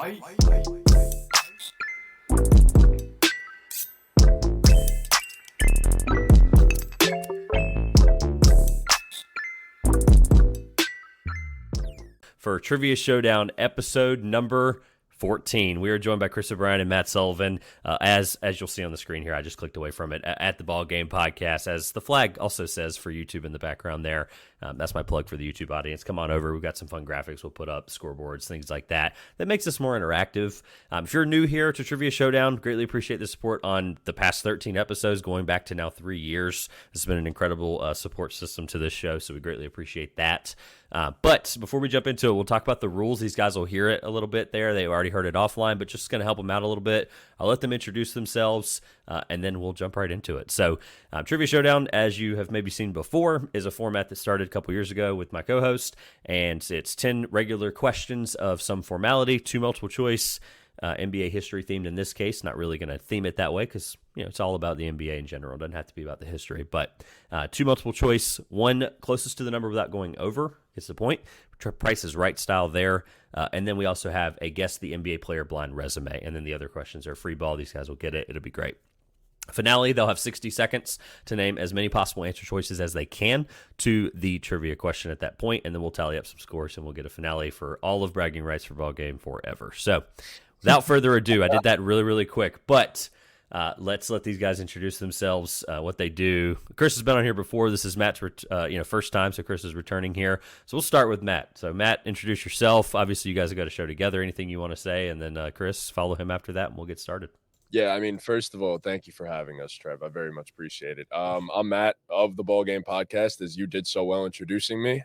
For Trivia Showdown episode number 14. We are joined by Chris O'Brien and Matt Sullivan. As you'll see on the screen here, I just clicked away from it, at the Ball Game Podcast, as the flag also says for YouTube in the background there. That's my plug for the YouTube audience. Come on over. We've got some fun graphics. We'll put up scoreboards, things like that. That makes us more interactive. If you're new here to Trivia Showdown, greatly appreciate the support on the past 13 episodes, going back to now 3 years. This has been an incredible support system to this show, so we greatly appreciate that. But before we jump into it, we'll talk about the rules. These guys will hear it a little bit there. They've already heard it offline, but just going to help them out a little bit. I'll let them introduce themselves, and then we'll jump right into it. So Trivia Showdown, as you have maybe seen before, is a format that started a couple years ago with my co-host, and it's 10 regular questions of some formality, 2 multiple choice, NBA history themed in this case. Not really going to theme it that way because it's all about the NBA in general. It doesn't have to be about the history, but 2 multiple choice, 1 closest to the number without going over is the point. Price is Right style there. And then we also have a Guess the NBA Player Blind resume. And then the other questions are free ball. These guys will get it. It'll be great. Finale, they'll have 60 seconds to name as many possible answer choices as they can to the trivia question at that point, and then we'll tally up some scores, and we'll get a finale for all of Bragging Rights for Ball Game forever. So without further ado, I did that really, really quick, but let's let these guys introduce themselves, what they do. Chris has been on here before. This is Matt's first time, so Chris is returning here. So we'll start with Matt. So Matt, introduce yourself. Obviously, you guys have got a show together. Anything you want to say, and then Chris, follow him after that, and we'll get started. Yeah, I mean, first of all, thank you for having us, Trev. I very much appreciate it. I'm Matt of the Ball Game Podcast, as you did so well introducing me.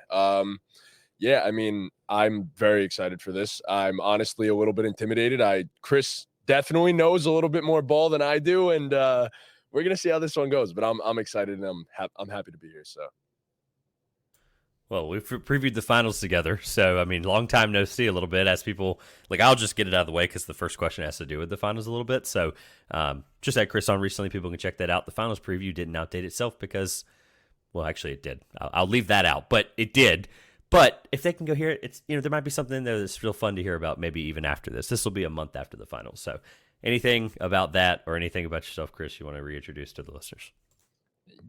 Yeah, I mean, I'm very excited for this. I'm honestly a little bit intimidated. Chris definitely knows a little bit more ball than I do, and we're gonna see how this one goes. But I'm excited, and I'm happy to be here. So. Well, we've previewed the finals together, so, I mean, long time no see a little bit as people, I'll just get it out of the way because the first question has to do with the finals a little bit. So, just had Chris on recently. People can check that out. The finals preview didn't outdate itself because, well, actually it did. I'll leave that out, but it did. But if they can go hear it, it's, there might be something in there that's real fun to hear about maybe even after this. This will be a month after the finals. So, anything about that or anything about yourself, Chris, you want to reintroduce to the listeners?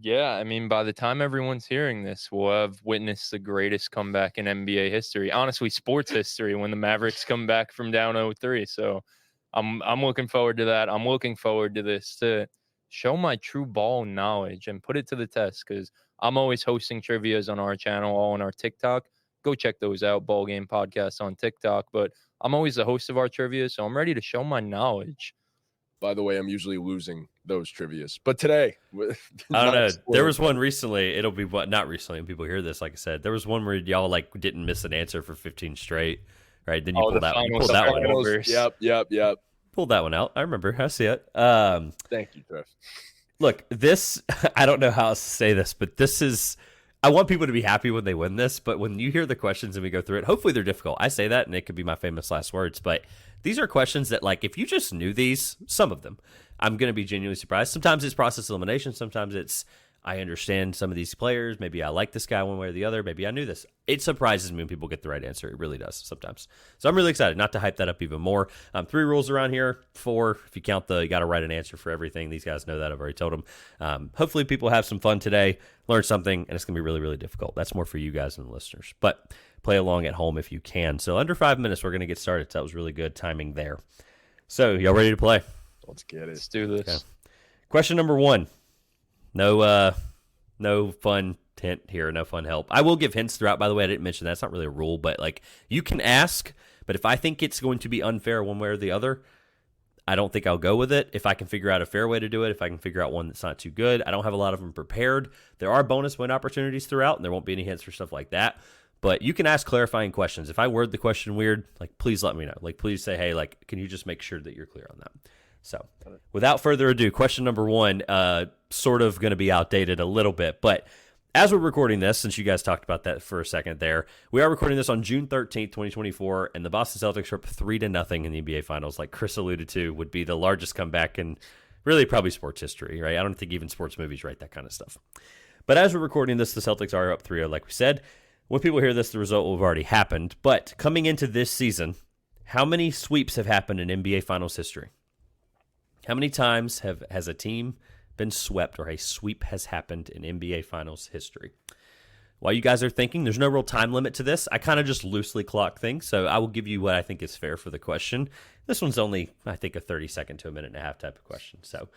Yeah, I mean, by the time everyone's hearing this, we'll have witnessed the greatest comeback in NBA history. Honestly, sports history, when the Mavericks come back from down 0-3. So I'm looking forward to that. I'm looking forward to this to show my true ball knowledge and put it to the test, because I'm always hosting trivias on our channel, all on our TikTok. Go check those out, Ball Game Podcast on TikTok. But I'm always the host of our trivia, so I'm ready to show my knowledge. By the way, I'm usually losing those trivias, but today, I don't know. There was one recently. It'll be not recently. And people hear this, like I said, there was one where y'all didn't miss an answer for 15 straight, right? Then you pulled that one over. Yep. Pulled that one out. I remember. I see it. Thank you, Trev. Look, this. I don't know how else to say this, but this is. I want people to be happy when they win this, but when you hear the questions and we go through it, hopefully they're difficult. I say that, and it could be my famous last words, but these are questions that, if you just knew these, some of them, I'm going to be genuinely surprised. Sometimes it's process elimination. Sometimes it's, I understand some of these players. Maybe I like this guy one way or the other. Maybe I knew this. It surprises me when people get the right answer. It really does sometimes. So I'm really excited, not to hype that up even more. 3 rules around here. 4, if you count you got to write an answer for everything. These guys know that. I've already told them. Hopefully people have some fun today, learn something, and it's going to be really, really difficult. That's more for you guys and the listeners. But play along at home if you can. So under 5 minutes, we're going to get started. So that was really good timing there. So y'all ready to play? Let's get it. Let's do this. Okay. Question number 1. No fun hint here. No fun help. I will give hints throughout, by the way. I didn't mention that. It's not really a rule, but you can ask. But if I think it's going to be unfair one way or the other, I don't think I'll go with it. If I can figure out a fair way to do it, if I can figure out one that's not too good, I don't have a lot of them prepared. There are bonus win opportunities throughout, and there won't be any hints for stuff like that. But you can ask clarifying questions. If I word the question weird, please let me know. Please say, hey, can you just make sure that you're clear on that? So without further ado, question number 1, sort of going to be outdated a little bit. But as we're recording this, since you guys talked about that for a second there, we are recording this on June 13th, 2024, and the Boston Celtics are up 3-0 in the NBA Finals. Like Chris alluded to, would be the largest comeback in really probably sports history, right? I don't think even sports movies write that kind of stuff. But as we're recording this, the Celtics are up 3-0, like we said. When people hear this, the result will have already happened. But coming into this season, How many sweeps have happened in NBA Finals history? How many times has a team been swept or a sweep has happened in NBA Finals history? While you guys are thinking, there's no real time limit to this. I kind of just loosely clock things, so I will give you what I think is fair for the question. This one's only, I think, a 30-second to a minute and a half type of question. So,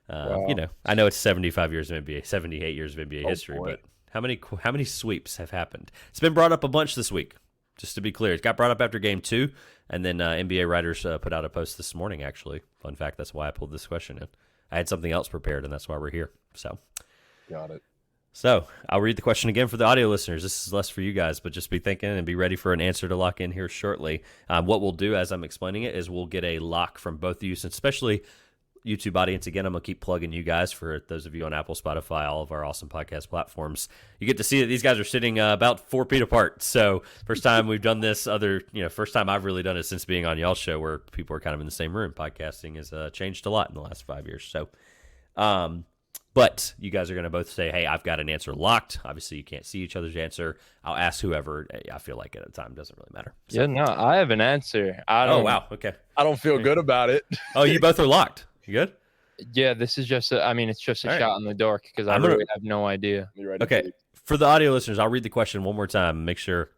Wow. I know it's 75 years of NBA, 78 years of NBA Oh, history, boy. but how many sweeps have happened? It's been brought up a bunch this week, just to be clear. It got brought up after Game 2, and then NBA writers put out a post this morning, actually. Fun fact, that's why I pulled this question in. I had something else prepared, and that's why we're here. Got it. So I'll read the question again for the audio listeners. This is less for you guys, but just be thinking and be ready for an answer to lock in here shortly. What we'll do as I'm explaining it is we'll get a lock from both of you, especially YouTube audience. Again, I'm going to keep plugging you guys for those of you on Apple, Spotify, all of our awesome podcast platforms. You get to see that these guys are sitting about 4 feet apart. So first time we've done this first time I've really done it since being on y'all's show where people are kind of in the same room. Podcasting has changed a lot in the last 5 years. So, but you guys are going to both say, hey, I've got an answer locked. Obviously, you can't see each other's answer. I'll ask whoever I feel like at the time. Doesn't really matter. So. Yeah, no, I have an answer. Oh, wow. Okay. I don't feel good about it. Oh, you both are locked. You good? Yeah, this is just it's just a All right. shot in the dark because I I'm gonna- really have no idea. You ready, Okay. Pete? For the audio listeners, I'll read the question one more time and make sure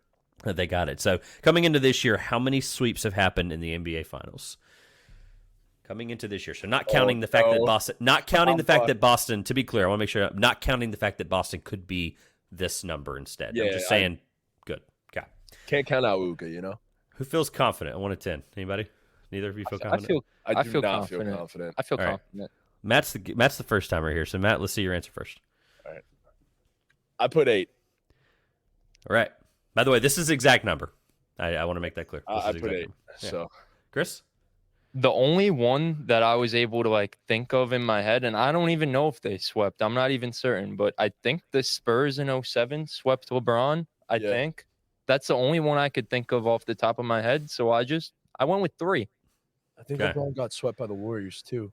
that they got it. So, coming into this year, how many sweeps have happened in the NBA Finals? Coming into this year, so not counting the fact that Boston. To be clear, I want to make sure, not counting the fact that Boston could be this number instead. I'm Yeah, just saying, good. Okay. Can't count out Uga, you know? Who feels confident? I 1 to 10. Anybody? Neither of you feel confident. I do feel not confident. feel confident. I feel All right. confident. Matt's the first timer here, so Matt, let's see your answer first. I put 8. All right. By the way, this is the exact number. I want to make that clear. This I is the put exact 8. number. Yeah. So Chris? The only one that I was able to think of in my head, and I don't even know if they swept. I'm not even certain, but I think the Spurs in 07 swept LeBron. I Yeah. think that's the only one I could think of off the top of my head. So I went with 3. I think Okay. LeBron got swept by the Warriors too.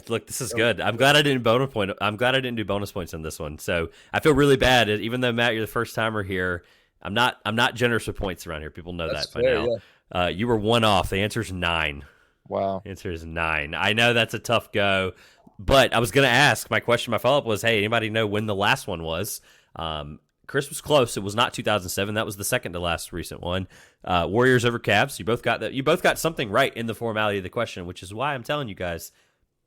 Look, this is good. I'm glad I didn't do bonus points on this one. So I feel really bad. Even though Matt, you're the first timer here, I'm not generous with points around here. People know That's that by fair, now. yeah. You were 1 off. The answer is 9. Wow. The answer is 9. I know that's a tough go, but I was going to ask. My follow up was, hey, anybody know when the last one was? Chris was close. It was not 2007. That was the second to last recent one. Warriors over Cavs. You both got that. You both got something right in the formality of the question, which is why I'm telling you guys,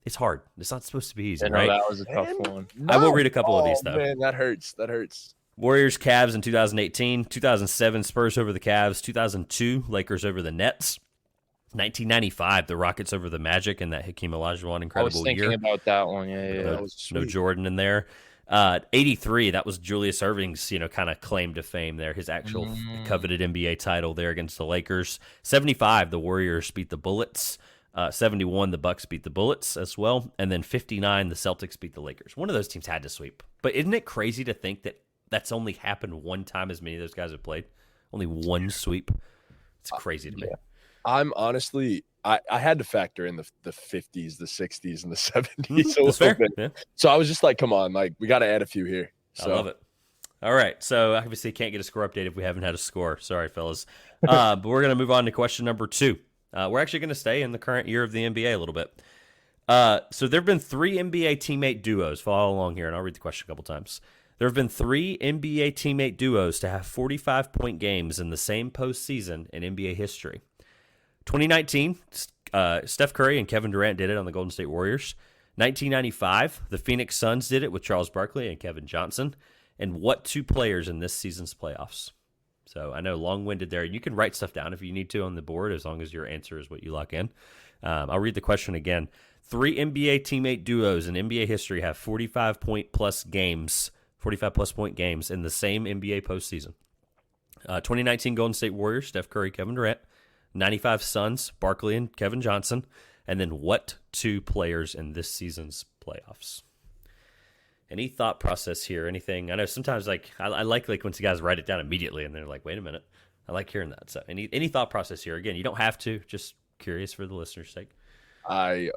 it's hard. It's not supposed to be easy, I know right? that was a tough Man. one. I will read a couple of these, though. Man, that hurts. That hurts. Warriors, Cavs in 2018, 2007, Spurs over the Cavs, 2002, Lakers over the Nets, 1995, the Rockets over the Magic, and that Hakeem Olajuwon I was incredible thinking year. about that one. Yeah. That was No sweet. Jordan in there. 83, that was Julius Erving's, kind of claim to fame there, his actual coveted NBA title there against the Lakers. 75, the Warriors beat the Bullets. 71, the Bucks beat the Bullets as well. And then 59, the Celtics beat the Lakers. One of those teams had to sweep. But isn't it crazy to think that that's only happened one time as many of those guys have played? Only one sweep? It's crazy to me. Yeah. I'm honestly, I had to factor in the 50s, the 60s, and the 70s. a That's fair. little bit. Yeah. So I was just like, come on, we got to add a few here. I So love it. All right. So obviously can't get a score update if we haven't had a score. Sorry, fellas. But we're going to move on to question number 2. We're actually going to stay in the current year of the NBA a little bit. So there have been 3 NBA teammate duos. Follow along here, and I'll read the question a couple times. There have been 3 NBA teammate duos to have 45-point games in the same postseason in NBA history. 2019, Steph Curry and Kevin Durant did it on the Golden State Warriors. 1995, the Phoenix Suns did it with Charles Barkley and Kevin Johnson. And what 2 players in this season's playoffs? So I know long-winded there. You can write stuff down if you need to on the board as long as your answer is what you lock in. I'll read the question again. 3 NBA teammate duos in NBA history have 45-plus point games in the same NBA postseason. 2019 Golden State Warriors, Steph Curry, Kevin Durant. 95 Suns, Barkley and Kevin Johnson. And then what 2 players in this season's playoffs? Any thought process here? Anything? I know sometimes I like when some guys write it down immediately and they're like, wait a minute. I like hearing that. So any thought process here? Again, you don't have to. Just curious for the listener's sake. I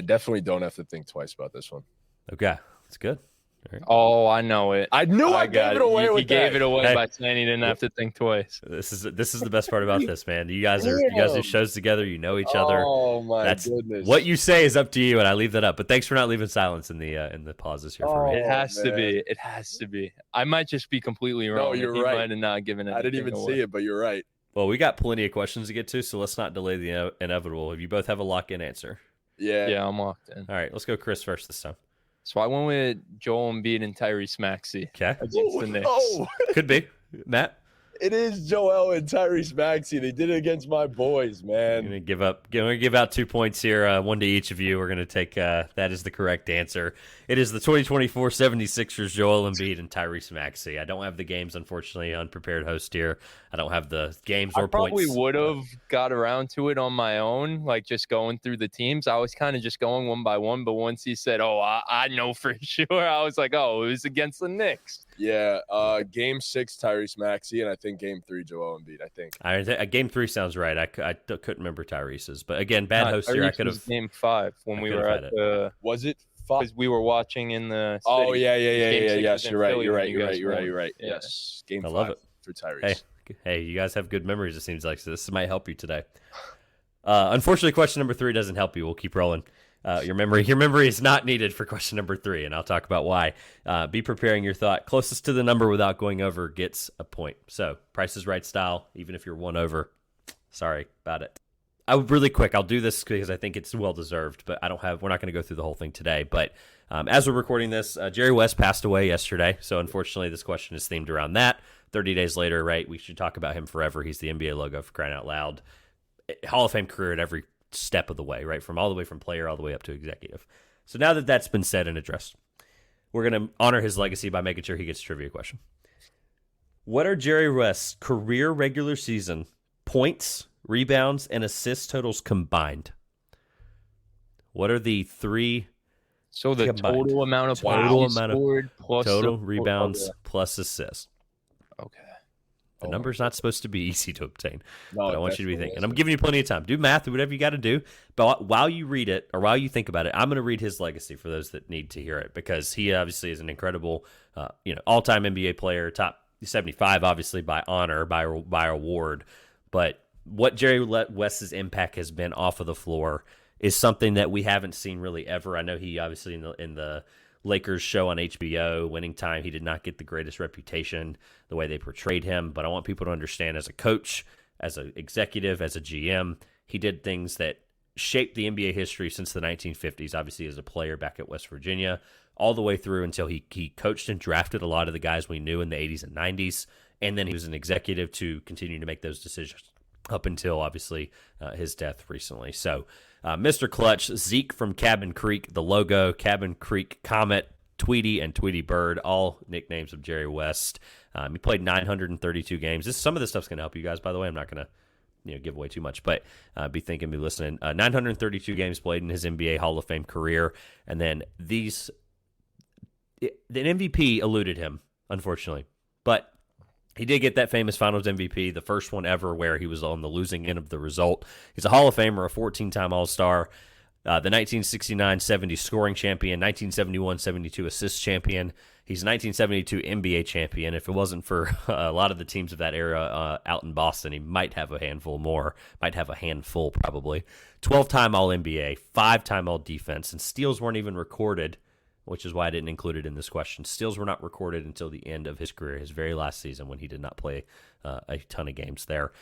definitely don't have to think twice about this one. Okay, that's good. Oh, I know it. I knew I gave it away with You gave that. it away Hey. by saying he didn't have to think twice. This is the best part about this, man. You guys do shows together. You know each other. Oh my goodness! What you say is up to you, and I leave that up. But thanks for not leaving silence in the pauses here for me. It has to be. It has to be. I might just be completely wrong. No, you're He right. might have not given it. I didn't even see it, but you're right. Well, we got plenty of questions to get to, so let's not delay the inevitable. If you both have a lock-in answer. Yeah, I'm locked in. All right, let's go Chris first this time. So I went with Joel Embiid and Tyrese Maxey Okay. against the Knicks. Oh, Could be. Matt? it is Joel and Tyrese Maxey. They did it against my boys, I'm man. gonna give out 2 points here, one to each of you. We're gonna take that is the correct answer. It is the 2024 76ers, Joel Embiid and Tyrese Maxey. I don't have the games, unfortunately, unprepared host here. I don't have the games or I probably points. would have got around to it on my own, like just going through the teams. I was kind of just going one by one, but once he said, "Oh, I know for sure," I was like, "Oh, it was against the Knicks." Yeah, Game 6, Tyrese Maxey, and I think Game 3, Joel Embiid. I think. Game 3 sounds right. I couldn't remember Tyrese's, but again, bad host here. I Tyrese could was have. Game 5 when we were had at the. Was it 5? Because we were watching in the. Oh city. yeah. Game 6 Yes, was in you're right. Philly You're when right. you You're guys right. You're right. won. You're right. Yeah. Yes, Game 5 love it. for Tyrese. Hey, you guys have good memories. It seems like so this might help you today. Unfortunately, question number 3 doesn't help you. We'll keep rolling. Your memory is not needed for question number 3, and I'll talk about why. Be preparing your thought. Closest to the number without going over gets a point. So, Price is Right style. Even if you're one over, sorry about it. Really quick, I'll do this because I think it's well deserved, but we're not going to go through the whole thing today. But as we're recording this, Jerry West passed away yesterday, so unfortunately, this question is themed around that. 30 days later, right? We should talk about him forever. He's the NBA logo for crying out loud. Hall of Fame career at every step of the way, right? From all the way from player all the way up to executive. So now that that's been said and addressed, we're going to honor his legacy by making sure he gets a trivia question. What are Jerry West's career regular season points, rebounds, and assist totals combined? What are the 3 So the combined? total amount of Total points amount of scored plus total the- rebounds plus assists? Okay. The number's not supposed to be easy to obtain, No, but I want you to be definitely thinking. And I'm isn't. giving you plenty of time. Do math, do whatever you got to do. But while you read it or while you think about it, I'm going to read his legacy for those that need to hear it because he obviously is an incredible, all-time NBA player, top 75, obviously by honor, by award. But what Jerry West's impact has been off of the floor is something that we haven't seen really ever. I know he obviously in the Lakers show on HBO, Winning Time, he did not get the greatest reputation the way they portrayed him, but I want people to understand as a coach, as an executive, as a GM, he did things that shaped the NBA history since the 1950s, obviously as a player back at West Virginia, all the way through until he coached and drafted a lot of the guys we knew in the 80s and 90s, and then he was an executive to continue to make those decisions up until, obviously, his death recently. So, Mr. Clutch, Zeke from Cabin Creek, the logo, Cabin Creek Comet, Tweety, and Tweety Bird, all nicknames of Jerry West. He played 932 games. Some of this stuff's going to help you guys, by the way. I'm not going to give away too much, but be listening. 932 games played in his NBA Hall of Fame career. And then the MVP eluded him, unfortunately. But he did get that famous Finals MVP, the first one ever where he was on the losing end of the result. He's a Hall of Famer, a 14-time All-Star, the 1969-70 scoring champion, 1971-72 assist champion. He's a 1972 NBA champion. If it wasn't for a lot of the teams of that era out in Boston, he might have a handful more, might have a handful probably. 12-time All-NBA, 5-time All-Defense, and steals weren't even recorded, which is why I didn't include it in this question. Steals were not recorded until the end of his career, his very last season when he did not play a ton of games there.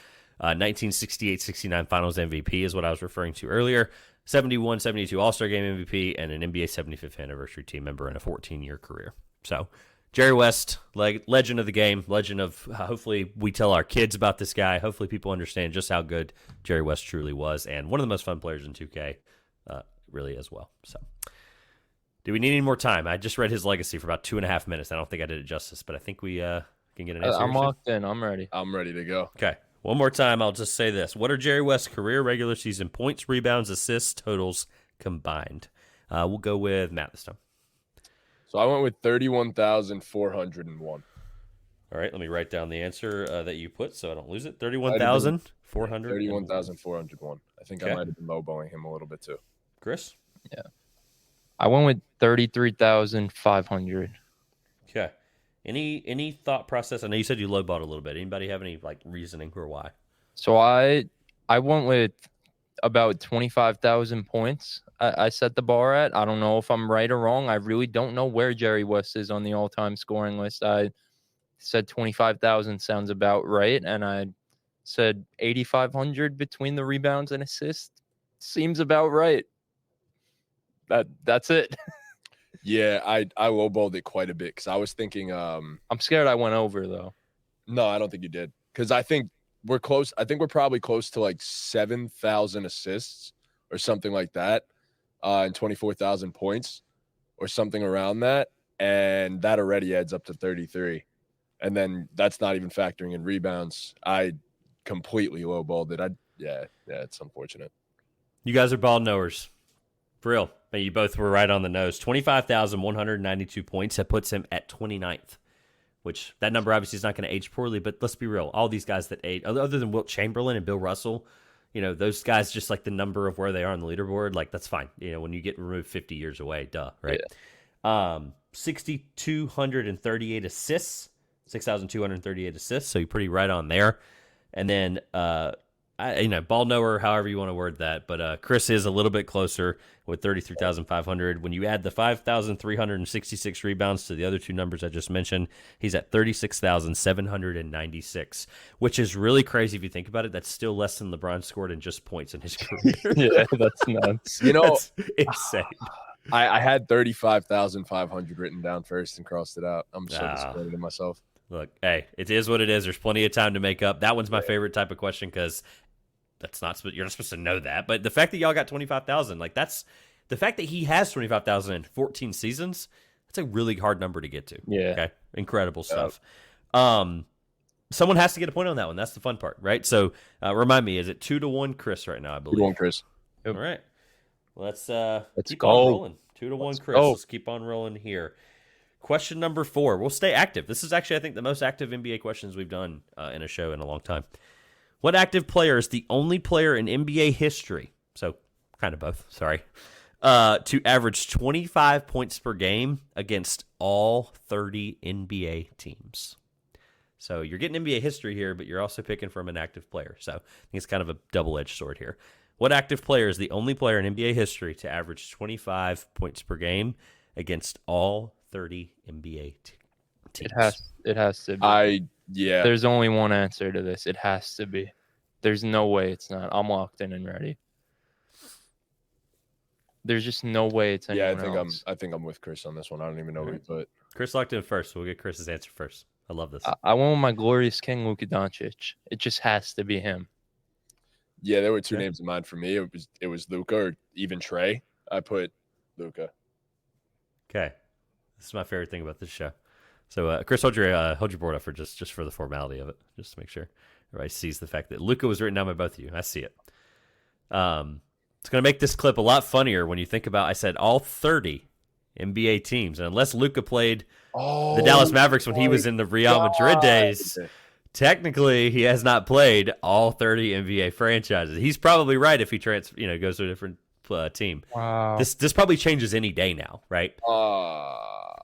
1968-69 Finals MVP is what I was referring to earlier. 71-72 All-Star Game MVP and an NBA 75th anniversary team member in a 14-year career. So, Jerry West, legend of the game, legend of hopefully we tell our kids about this guy. Hopefully people understand just how good Jerry West truly was and one of the most fun players in 2K really as well. So, do we need any more time? I just read his legacy for about 2.5 minutes. I don't think I did it justice, but I think we can get an answer. I'm locked in. I'm ready. I'm ready to go. Okay. One more time, I'll just say this. What are Jerry West's career regular season points, rebounds, assists, totals combined? We'll go with Matt this time. So I went with 31,401. All right, let me write down the answer that you put so I don't lose it. 31,400. 31,401. I think Okay. I might have been lowballing him a little bit too. Chris? Yeah. I went with 33,500. Okay. Any thought process? I know you said you lowballed a little bit. Anybody have any reasoning for why? So I went with about 25,000 points. I set the bar at. I don't know if I'm right or wrong. I really don't know where Jerry West is on the all-time scoring list. I said 25,000 sounds about right, and I said 8,500 between the rebounds and assists. Seems about right. That's it. Yeah, I lowballed it quite a bit because I was thinking. I'm scared I went over though. No, I don't think you did because I think we're close. I think we're probably close to like 7,000 assists or something like that, and 24,000 points or something around that, and that already adds up to 33. And then that's not even factoring in rebounds. I completely lowballed it. Yeah, it's unfortunate. You guys are ball knowers. For real. You both were right on the nose. 25,192 points. That puts him at 29th, which that number obviously is not going to age poorly, but let's be real. All these guys that age, other than Wilt Chamberlain and Bill Russell, those guys just like the number of where they are on the leaderboard, that's fine. When you get removed 50 years away, duh, right? Yeah. 6,238 assists, 6,238 assists, so you're pretty right on there. And then, ball knower, however you want to word that, but Chris is a little bit closer with 33,500. When you add the 5,366 rebounds to the other two numbers I just mentioned, he's at 36,796, which is really crazy if you think about it. That's still less than LeBron scored in just points in his career. Yeah, that's nuts. That's insane. I had 35,500 written down first and crossed it out. I'm so disappointed in myself. Look, hey, it is what it is. There's plenty of time to make up. That one's my favorite type of question because you're not supposed to know that. But the fact that y'all got 25,000, that's the fact that he has 25,000 in 14 seasons. That's a really hard number to get to. Yeah. Okay. Incredible stuff. Someone has to get a point on that one. That's the fun part, right? So remind me, is it 2-1 Chris right now? I believe 2-1 Chris. All right. Let's keep go. on rolling. 2-1 Chris. Go. Let's keep on rolling here. Question number 4. We'll stay active. This is actually, I think, the most active NBA questions we've done in a show in a long time. What active player is the only player in NBA history, so kind of both, sorry, to average 25 points per game against all 30 NBA teams? So you're getting NBA history here, but you're also picking from an active player. So I think it's kind of a double-edged sword here. What active player is the only player in NBA history to average 25 points per game against all 30 NBA teams? It has to be. Yeah. There's only one answer to this. It has to be. There's no way it's not. I'm locked in and ready. There's just no way it's anyone else. I think I'm with Chris on this one. I don't even know who he put. Chris locked in first. We'll get Chris's answer first. I love this. I went with my glorious king, Luka Doncic. It just has to be him. Yeah, there were two names in mind for me. It was Luka or even Trey. I put Luka. Okay, this is my favorite thing about this show. So, Chris, hold your board up for just for the formality of it, just to make sure everybody sees the fact that Luka was written down by both of you. I see it. It's going to make this clip a lot funnier when you think about. I said all 30 NBA teams, and unless Luka played the Dallas Mavericks when he was in the Real Madrid days, technically he has not played all 30 NBA franchises. He's probably right if he goes to a different team. Wow. This probably changes any day now, right?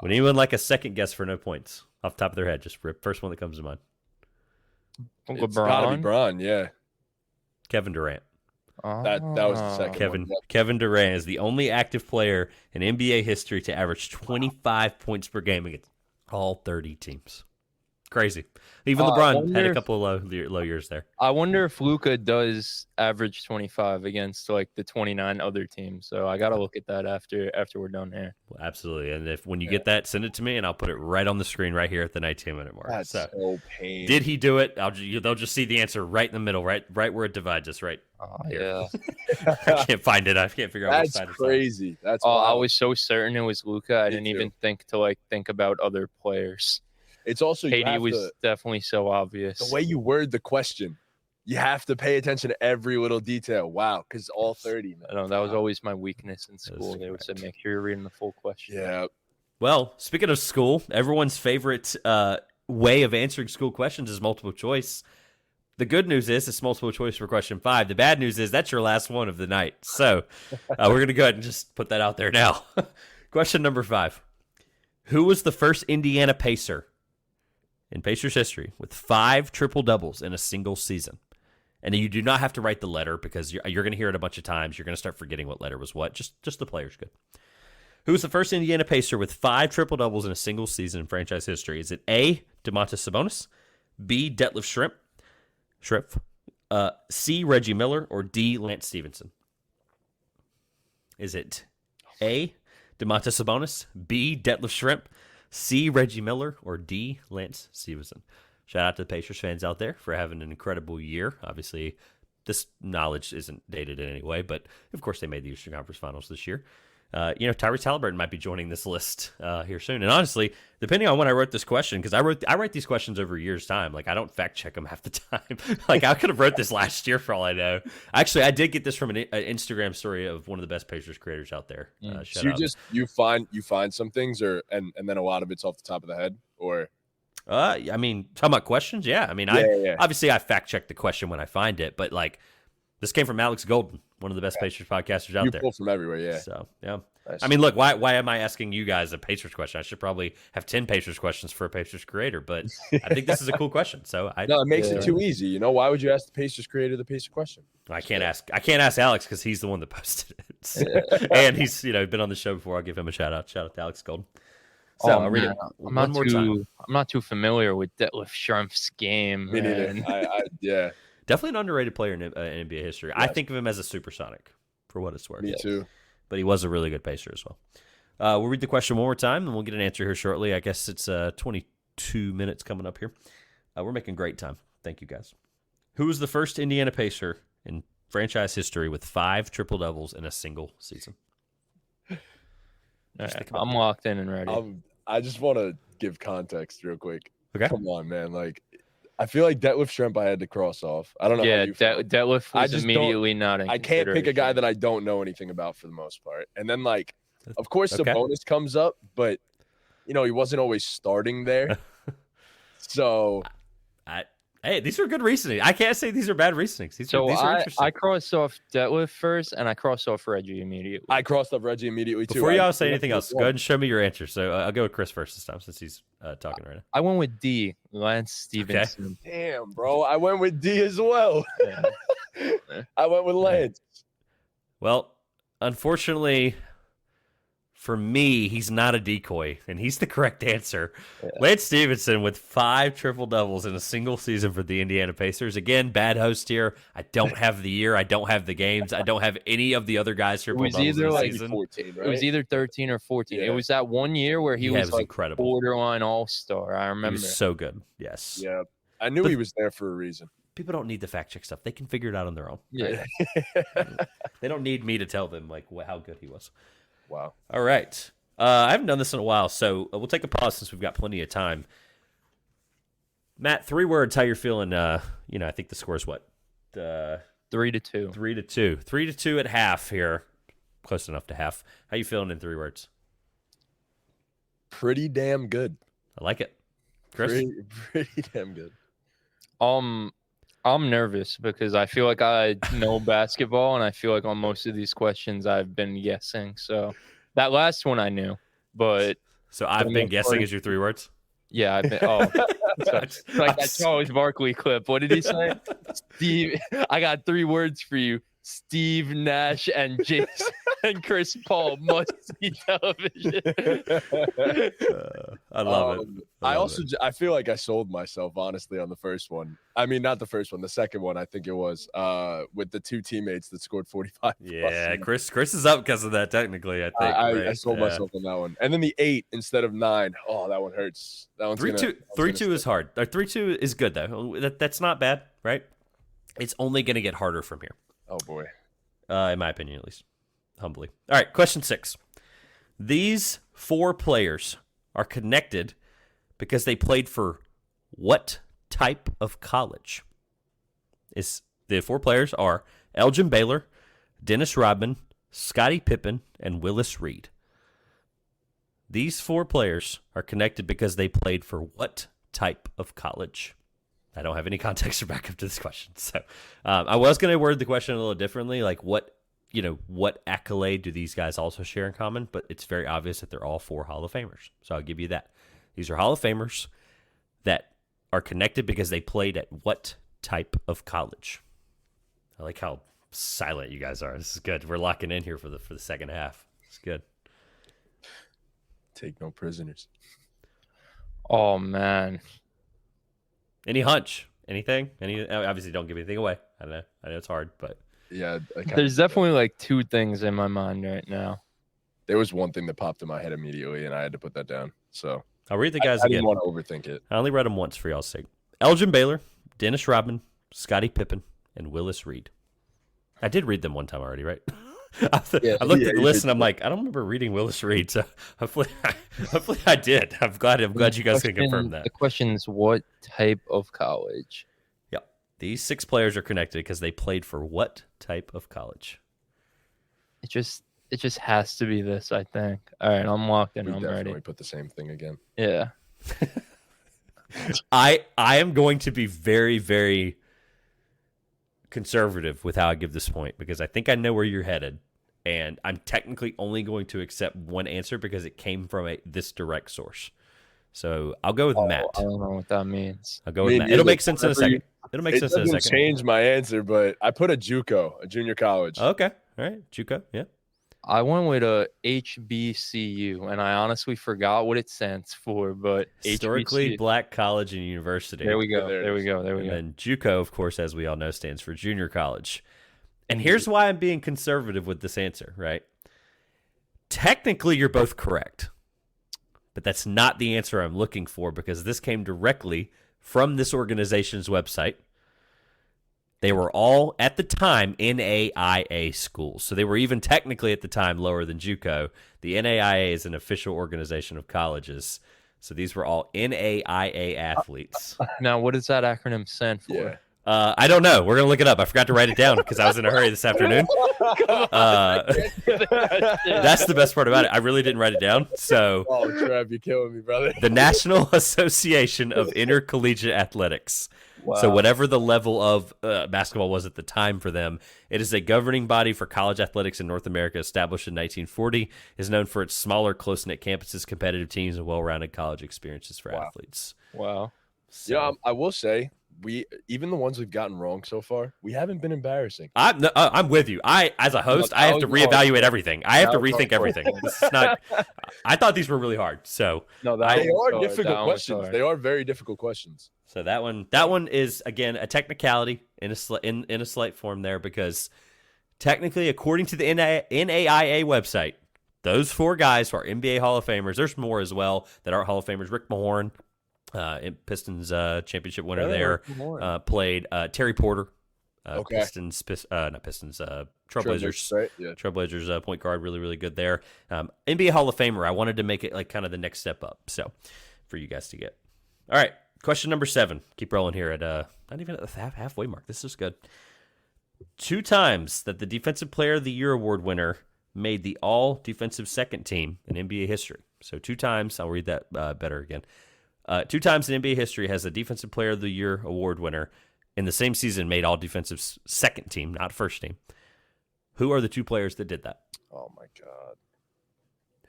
Would anyone like a second guess for no points off the top of their head? Just rip first one that comes to mind. It's gotta be Bron, yeah. Kevin Durant. That was the second one. Kevin Durant is the only active player in NBA history to average 25 points per game against all 30 teams. Crazy. Even LeBron had a couple of low years there. I wonder if Luka does average 25 against the 29 other teams. So I got to look at that after we're done here. Well, absolutely. And when you get that, send it to me, and I'll put it right on the screen right here at the 19-minute mark. That's so painful. Did he do it? They'll just see the answer right in the middle, right where it divides us, right here. Yeah. I can't find it. I can't figure out which side. That's crazy. That's I was so certain it was Luka. I didn't even think to think about other players. It's also Katie was definitely so obvious. The way you word the question, you have to pay attention to every little detail. Wow, because all 30. Man. I know that was always my weakness in school. They would say, "Make sure you're reading the full question." Yeah. Well, speaking of school, everyone's favorite way of answering school questions is multiple choice. The good news is it's multiple choice for question 5. The bad news is that's your last one of the night. So we're going to go ahead and just put that out there now. Question number 5. Who was the first Indiana Pacer in Pacers history with 5 triple-doubles in a single season? And you do not have to write the letter because you're going to hear it a bunch of times. You're going to start forgetting what letter was what. Just the player's good. Who was the first Indiana Pacer with 5 triple-doubles in a single season in franchise history? Is it A, Domantas Sabonis, B, Detlef Schrempf, C, Reggie Miller, or D, Lance Stevenson? Is it A, Domantas Sabonis, B, Detlef Schrempf, C, Reggie Miller, or D, Lance Stevenson? Shout out to the Pacers fans out there for having an incredible year. Obviously, this knowledge isn't dated in any way, but of course they made the Eastern Conference Finals this year. Tyrese Halliburton might be joining this list here soon. And honestly, depending on when I wrote this question, because I write these questions over a year's time. Like, I don't fact check them half the time. Like, I could have wrote this last year for all I know. Actually, I did get this from an Instagram story of one of the best Pacers creators out there. So you find some things, and then a lot of it's off the top of the head, or. Talking about questions, yeah. Obviously I fact check the question when I find it, but like, this came from Alex Golden, one of the best Pacers podcasters out there. You pull from everywhere, yeah. So, yeah. Nice. I mean, look, why am I asking you guys a Pacers question? I should probably have 10 Pacers questions for a Pacers creator, but I think this is a cool question. So no, it makes it too easy. You know, why would you ask the Pacers creator the Pacer question? I can't ask Alex because he's the one that posted it. So, and he's been on the show before. I'll give him a shout out. Shout out to Alex Golden. So I'll read it one more time. I'm not too familiar with Detlef Schrempf's game. Me neither. Yeah. Definitely an underrated player in NBA history. Yes. I think of him as a supersonic, for what it's worth. Me too. But he was a really good Pacer as well. We'll read the question one more time, and we'll get an answer here shortly. I guess it's 22 minutes coming up here. We're making great time. Thank you, guys. Who was the first Indiana Pacer in franchise history with 5 triple-doubles in a single season? Right, I'm locked in and ready. I just want to give context real quick. Okay. Come on, man. Like, I feel like Detlef Schrempf I had to cross off. I don't know. Yeah, Detlef was immediately not in I can't pick a guy that I don't know anything about for the most part. And then, like, of course, Sabonis comes up, but, he wasn't always starting there. So. Hey, these are good reasoning. I can't say these are bad reasonings. These are interesting. I crossed off Detlef first, and I crossed off Reggie immediately. I crossed off Reggie immediately, too. Before y'all say anything else, go ahead and show me your answer. So I'll go with Chris first this time since he's talking right now. I went with D, Lance Stevenson. Okay. Damn, bro. I went with D as well. Yeah. I went with Lance. Well, unfortunately, for me, he's not a decoy, and he's the correct answer. Yeah. Lance Stevenson with 5 triple-doubles in a single season for the Indiana Pacers. Again, bad host here. I don't have the year. I don't have the games. I don't have any of the other guys triple-doubles in the season. 14, right? It was either 13 or 14. Yeah. It was that one year where he was like incredible. Borderline all-star. I remember. He was so good. Yes. Yeah. I knew he was there for a reason. People don't need the fact-check stuff. They can figure it out on their own. Yeah. They don't need me to tell them like how good he was. Wow. All right. I haven't done this in a while, so we'll take a pause since we've got plenty of time. Matt, 3 words, how you're feeling. I think the score is what? 3-2. 3-2. 3-2 at half here. Close enough to half. How you feeling in 3 words? Pretty damn good. I like it. Chris? Pretty damn good. I'm nervous because I feel like I know basketball, and I feel like on most of these questions I've been guessing. So that last one I knew, but so I've been guessing is your 3 words. Yeah, I've been. Oh, like that Charles Barkley clip. What did he say? Steve, I got 3 words for you: Steve Nash and Jason and Chris Paul must see television. I love it. I feel like I sold myself honestly on the first one. I mean, not the first one, the second one. I think it was with the 2 teammates that scored 45. Yeah, Chris is up because of that. Technically, I think I sold myself on that one. And then the 8 instead of 9. Oh, that one hurts. That one's 3-2 is hard. 3-2 is good though. That's not bad, right? It's only going to get harder from here. Oh boy. In my opinion, at least. Humbly. All right, question 6. These 4 players are connected because they played for what type of college? The 4 players are Elgin Baylor, Dennis Rodman, Scottie Pippen, and Willis Reed. These 4 players are connected because they played for what type of college? I don't have any context or backup to this question. So I was going to word the question a little differently, like what what accolade do these guys also share in common? But it's very obvious that they're all 4 Hall of Famers. So I'll give you that. These are Hall of Famers that are connected because they played at what type of college? I like how silent you guys are. This is good. We're locking in here for the second half. It's good. Take no prisoners. Oh man. Any hunch? Anything? Obviously, don't give anything away. I know it's hard, but Yeah, There's definitely like 2 things in my mind right now. there was one thing that popped in my head immediately, and I had to put that down. So I'll read the guys I again. didn't want to overthink it. I only read them once for y'all's sake. Elgin Baylor, Dennis Rodman, Scottie Pippen, and Willis Reed. I did read them one time already, right? I looked at the list and I'm like, I don't remember reading Willis Reed, so hopefully I did. I'm glad you guys can confirm that. The question is, what type of college? Yeah, these 6 players are connected because they played for what type of college? It just has to be this, I think. All right, I'm locked in. We I'm definitely ready. put the same thing again. Yeah. I am going to be very, very conservative with how I give this point because I think I know where you're headed, and I'm technically only going to accept one answer because it came from this direct source. So I'll go with Matt. I don't know what that means. I'll go with Matt. It'll make sense in a second. It'll make sense in a second. It doesn't change my answer, but I put a JUCO, a junior college. Okay. All right. JUCO. Yeah. I went with a HBCU, and I honestly forgot what it stands for, but Historically HBCU. Black College and University. There we go. There it There we is. go. There we And go. then JUCO, of course, as we all know, stands for junior college. And here's why I'm being conservative with this answer, right? Technically, you're both correct. But that's not the answer I'm looking for because this came directly from this organization's website. They were all, at the time, NAIA schools. So they were even technically at the time lower than JUCO. The NAIA is an official organization of colleges. So these were all NAIA athletes. Now, what does that acronym stand for? Yeah. I don't know. We're going to look it up. I forgot to write it down because I was in a hurry this afternoon. That's the best part about it. I really didn't write it down. So, Oh, Trev, you're killing me, brother. the National Association of Intercollegiate Athletics. Wow. So whatever the level of basketball was at the time for them, it is a governing body for college athletics in North America established in 1940, is known for its smaller, close-knit campuses, competitive teams, and well-rounded college experiences for athletes. Wow. So, Yeah, I will say, even the ones we've gotten wrong so far, we haven't been embarrassing. I'm with you. As a host, I have to reevaluate everything. I have to rethink everything. This is not. I thought these were really hard. So No, They are difficult questions. They are very difficult questions. So that one is again a technicality in a slight form there because technically, according to the NAIA website, those 4 guys are NBA Hall of Famers. There's more as well that are Hall of Famers. Rick Mahorn, Pistons championship winner there, played Terry Porter, Okay. Trailblazers. Right? Yeah. Trailblazers point guard, really, really good there. NBA Hall of Famer. I wanted to make it like kind of the next step up. So for you guys to get. All right. Question number 7. Keep rolling here at not even at the halfway mark. This is good. 2 times that the Defensive Player of the Year award winner made the all defensive second team in NBA history. So 2 times. I'll read that better again. 2 times in NBA history has the Defensive Player of the Year award winner in the same season made all defensive second team, not first team. Who are the 2 players that did that? Oh my God.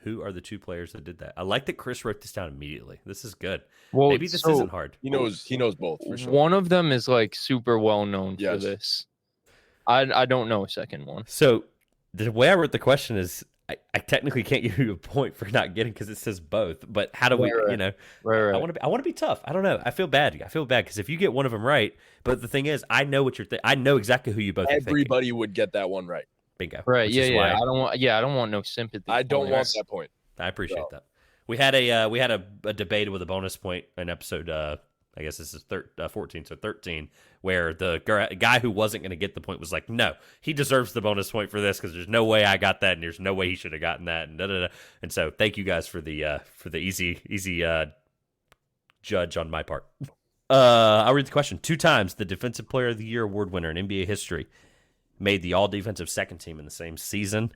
Who are the 2 players that did that? I like that Chris wrote this down immediately. This is good. Well, Maybe this so isn't hard. He knows both for sure. One of them is like super well known for Yes. this. I don't know a second one. So the way I wrote the question is I technically can't give you a point for not getting because it says both. But how do we, Right. I want to be tough. I don't know. I feel bad because if you get one of them right, but the thing is, I know what you're I know exactly who you both are thinking. Everybody would get that one right. Bingo. Right? Which Yeah, is yeah. why I don't want no sympathy. I don't want points. that point. I appreciate that. We had a debate with a bonus point in episode. I guess this is 14, so 13, where the guy who wasn't going to get the point was like, no, he deserves the bonus point for this because there's no way I got that and there's no way he should have gotten that. And And so thank you guys for the easy judge on my part. I'll read the question. 2 times the Defensive Player of the Year award winner in NBA history made the all-defensive second team in the same season.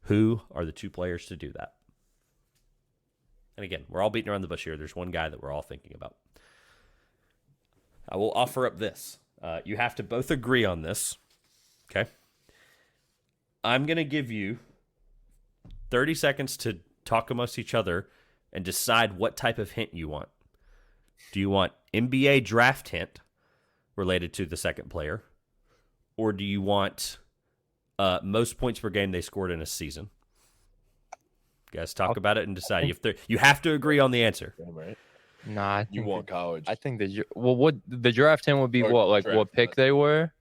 Who are the 2 players to do that? And again, we're all beating around the bush here. There's one guy that we're all thinking about. I will offer up this. You have to both agree on this. Okay? I'm going to give you 30 seconds to talk amongst each other and decide what type of hint you want. Do you want NBA draft hint related to the second player? Or do you want most points per game they scored in a season? You guys talk about it and decide. You have to agree on the answer. Right? Nah, You want college. I think what the draft hint would be Or what? Like draft, what pick they were?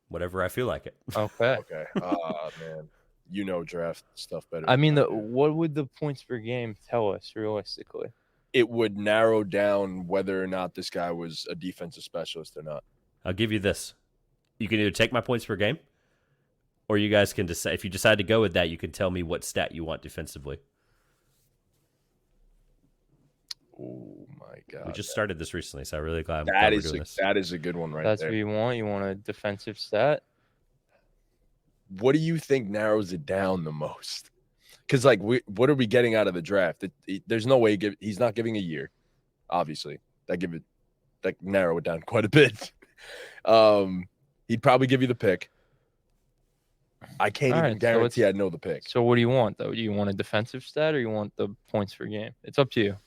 Whatever I feel like it. Okay. Okay. Man. You know draft stuff better. I mean, than I do. what would the points per game tell us realistically? It would narrow down whether or not this guy was a defensive specialist or not. I'll give you this. You can either take my points per game, or you guys can decide. If you decide to go with that, you can tell me what stat you want defensively. Oh my god. We just started this recently, so I'm really glad That we're is doing this. that is a good one right That's there. what you want. You want a defensive stat? What do you think narrows it down the most? Because like, what are we getting out of the draft? There's no way he's not giving a year. Obviously, that narrow it down quite a bit. He'd probably give you the pick. I can't even guarantee I know the pick. So what do you want though? Do you want a defensive stat or you want the points per game? It's up to you.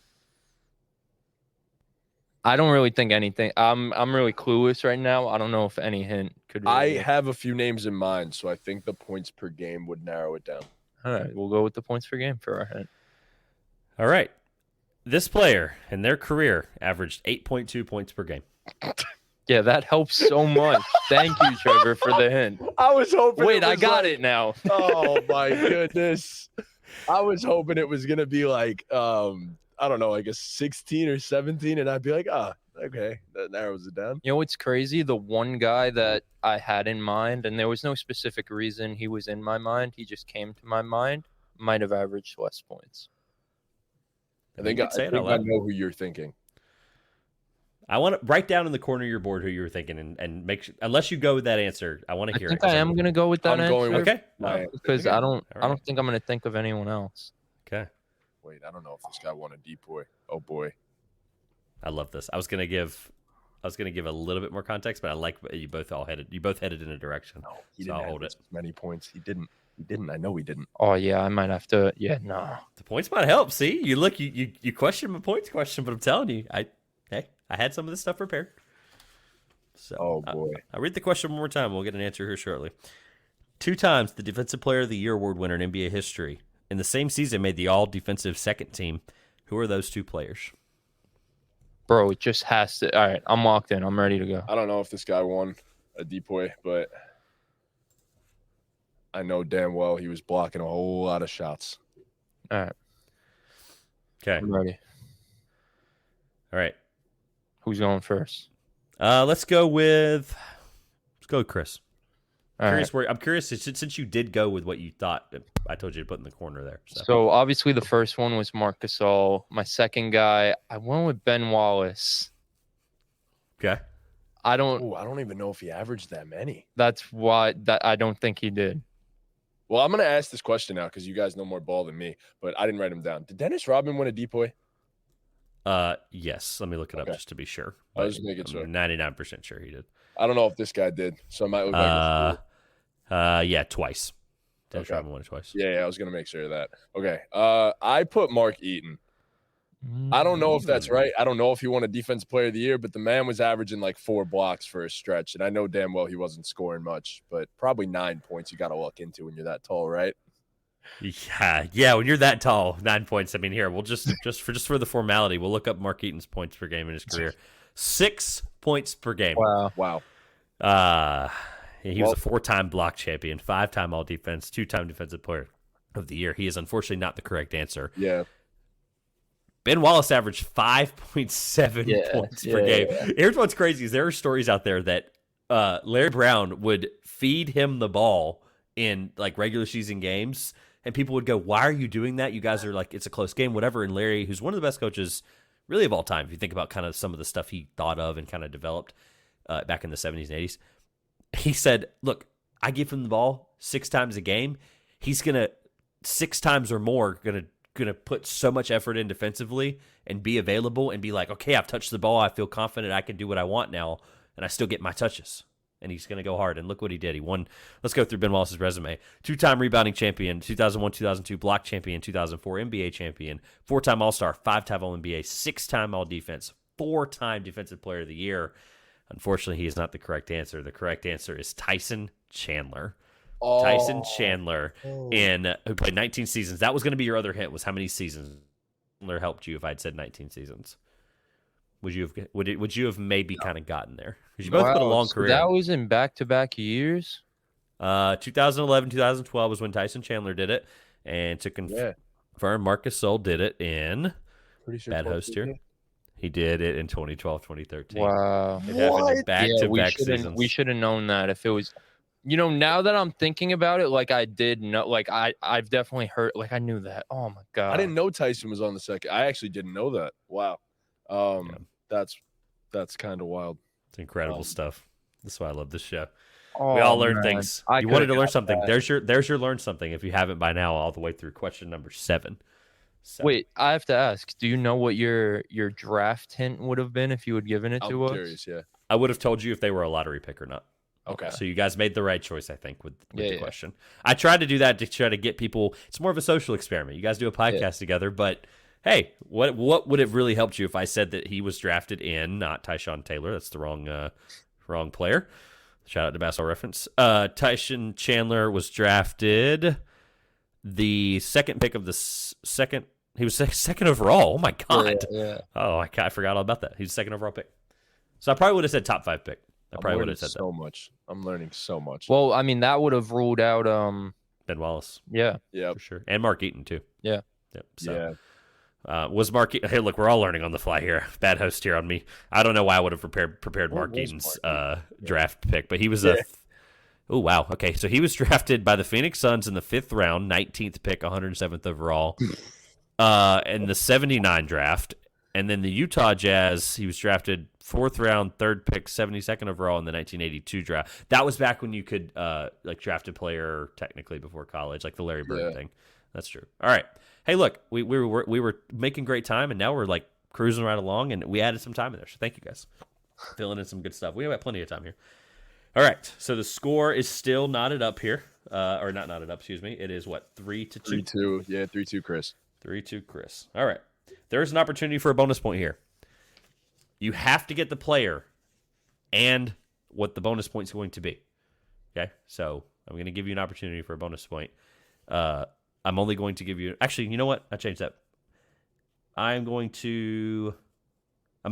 I don't really think anything. I'm really clueless right now. I don't know if any hint could. Really I have a few names in mind, so I think the points per game would narrow it down. All right, we'll go with the points per game for our hint. All right. This player in their career averaged 8.2 points per game. Yeah, that helps so much. Thank you, Trevor, for the hint. I was hoping. Wait, I got it now. Oh my goodness! I was hoping it was gonna be like I don't know, like a 16 or 17, and I'd be like, okay, that narrows it down. You know what's crazy? The one guy that I had in mind, and there was no specific reason he was in my mind, he just came to my mind, might have averaged less points. I think I know who you're thinking. I want to write down in the corner of your board who you were thinking, and make sure, unless you go with that answer, I want to hear it. I am going to go with that answer. Going with okay. Because I don't think I'm going to think of anyone else. Okay. Wait, I don't know if this guy won a decoy. Oh boy. I love this. I was gonna give a little bit more context, but I like you both headed in a direction. No, he so didn't I'll hold it. Many points. He didn't. I know he didn't. Oh yeah, I might have to. Yeah, no. The points might help. See, you question my points question, but I'm telling you, I had some of this stuff prepared. So, oh boy. I'll read the question one more time. We'll get an answer here shortly. 2 times the Defensive Player of the Year award winner in NBA history. In the same season, made the all-defensive second team. Who are those 2 players? Bro, it just has to. All right, I'm locked in. I'm ready to go. I don't know if this guy won a decoy, but I know damn well he was blocking a whole lot of shots. All right. Okay. I'm ready. All right. Who's going first? Let's go with Chris. All right. I'm curious since you did go with what you thought. I told you to put in the corner there. So obviously the first one was Marc Gasol. My second guy, I went with Ben Wallace. Okay. I don't even know if he averaged that many. That's why I don't think he did. Well, I'm going to ask this question now because you guys know more ball than me, but I didn't write him down. Did Dennis Rodman win a decoy? Yes. Let me look it up just to be sure. I was making sure. I'm 99% sure he did. I don't know if this guy did, so I might look like yeah, twice. Dennis Rodman won it twice. Yeah, I was gonna make sure of that. Okay. I put Mark Eaton. I don't know if that's right. I don't know if he won a defensive player of the year, but the man was averaging like 4 blocks for a stretch, and I know damn well he wasn't scoring much, but probably 9 points you gotta look into when you're that tall, right? Yeah. When you're that tall, 9 points. I mean, here we'll just for the formality, we'll look up Mark Eaton's points per game in his career. 6 points per game. Wow. He was a 4-time block champion, 5-time all defense, 2-time defensive player of the year. He is unfortunately not the correct answer. Yeah. Ben Wallace averaged 5.7 points per game. Yeah. Here's what's crazy is there are stories out there that Larry Brown would feed him the ball in like regular season games, and people would go, "Why are you doing that? You guys are like, it's a close game, whatever." And Larry, who's one of the best coaches really of all time, if you think about kind of some of the stuff he thought of and kind of developed back in the 70s and 80s, he said, "Look, I give him the ball 6 times a game. He's gonna 6 times or more gonna put so much effort in defensively and be available and be like, okay, I've touched the ball. I feel confident I can do what I want now, and I still get my touches." and he's going to go hard. And look what he did. He won. Let's go through Ben Wallace's resume. 2-time rebounding champion, 2001, 2002 block champion, 2004 NBA champion, 4-time All-Star, 5-time All-NBA, 6-time All-Defense, 4-time Defensive Player of the Year. Unfortunately, he is not the correct answer. The correct answer is Tyson Chandler. Oh. Tyson Chandler, who played 19 seasons. That was going to be your other hint, was how many seasons Chandler helped you if I'd said 19 seasons. Would you have maybe kind of gotten there? Because you both put a long career. That was in back-to-back years? 2011, 2012 was when Tyson Chandler did it. And to confirm, Marcus Sol did it in bad host here. He did it in 2012, 2013. Wow. It happened in back-to-back seasons. We should have known that if it was... now that I'm thinking about it, like I did know, like I've definitely heard, like I knew that. Oh my God. I didn't know Tyson was on the second. I actually didn't know that. Wow. That's kind of wild. It's incredible stuff. That's why I love this show. Oh, we all learn things. You wanted to learn something. That. There's your learn something if you haven't by now, all the way through question number 7. Wait, I have to ask, do you know what your draft hint would have been if you had given it to us? I'm curious, yeah. I would have told you if they were a lottery pick or not. Okay. So you guys made the right choice, I think, with the question. I tried to do that to try to get people. It's more of a social experiment. You guys do a podcast together, but hey, what would have really helped you if I said that he was drafted in, not Tyshawn Taylor? That's the wrong player. Shout out to Basketball Reference. Tyson Chandler was drafted the second pick of the second. He was second overall. Oh my God. Yeah. Oh, I forgot all about that. He was second overall pick. So I probably would have said top 5 pick. I probably would have said so much. I'm learning so much. Well, I mean, that would have ruled out Ben Wallace. Yeah. For sure. And Mark Eaton too. Yeah. Yep. So, was Mark Eaton... Hey, look, we're all learning on the fly here. Bad host here on me. I don't know why I would have prepared Mark Eaton's draft pick, but he was oh, wow. Okay, so he was drafted by the Phoenix Suns in the 5th round, 19th pick, 107th overall, in the 79 draft. And then the Utah Jazz, he was drafted 4th round, 3rd pick, 72nd overall in the 1982 draft. That was back when you could draft a player technically before college, like the Larry Bird thing. That's true. All right. Hey, look, we were making great time, and now we're like cruising right along, and we added some time in there. So thank you guys, filling in some good stuff. We have plenty of time here. All right. So the score is still knotted up here, or not knotted up. Excuse me. It is what 3-2. 3-2. Yeah, 3-2, Chris. 3-2, Chris. All right. There is an opportunity for a bonus point here. You have to get the player and what the bonus point is going to be. Okay? So I'm going to give you an opportunity for a bonus point. I'm only going to give you... Actually, you know what? I changed that. I'm going to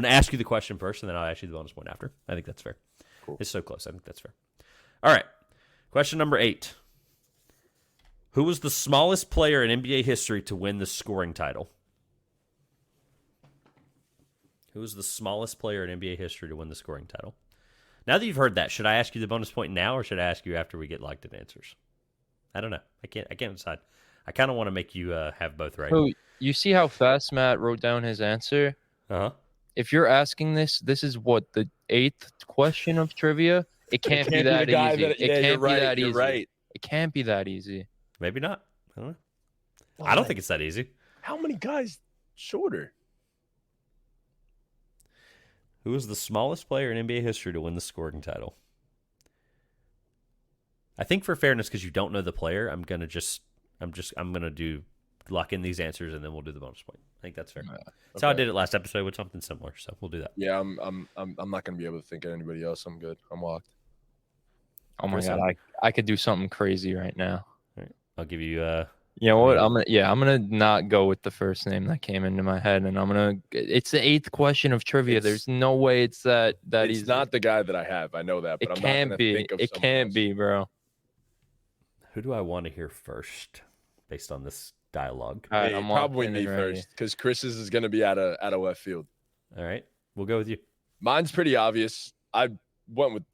ask you the question first, and then I'll ask you the bonus point after. I think that's fair. Cool. It's so close. I think that's fair. All right. Question number 8. Who was the smallest player in NBA history to win the scoring title? Who was the smallest player in NBA history to win the scoring title? Now that you've heard that, should I ask you the bonus point now, or should I ask you after we get locked in answers? I don't know. I can't decide. I kind of want to make you have both right. So you see how fast Matt wrote down his answer? Uh-huh. If you're asking this is what, the 8th question of trivia? It can't be that easy. It can't be that easy. Right. It can't be that easy. Maybe not. I don't know. Why? I don't think it's that easy. How many guys shorter? Who was the smallest player in NBA history to win the scoring title? I think for fairness, because you don't know the player, I'm gonna lock in these answers, and then we'll do the bonus point. I think that's fair. That's how I did it last episode with something similar, so we'll do that. Yeah, I'm not gonna be able to think of anybody else. I'm good. I'm locked. Oh my God, I could do something crazy right now. All right. I'll give you You know what? I'm gonna not go with the first name that came into my head, and it's the 8th question of trivia. There's no way it's that It's easy. not the guy that I have. I know that, but I'm not gonna think of it someone can't else. be, bro. Who do I want to hear first based on this dialogue? All right, Hey, I'm probably locked in me and ready. first, because Chris's is gonna be out of left field. All right. We'll go with you. Mine's pretty obvious. I went with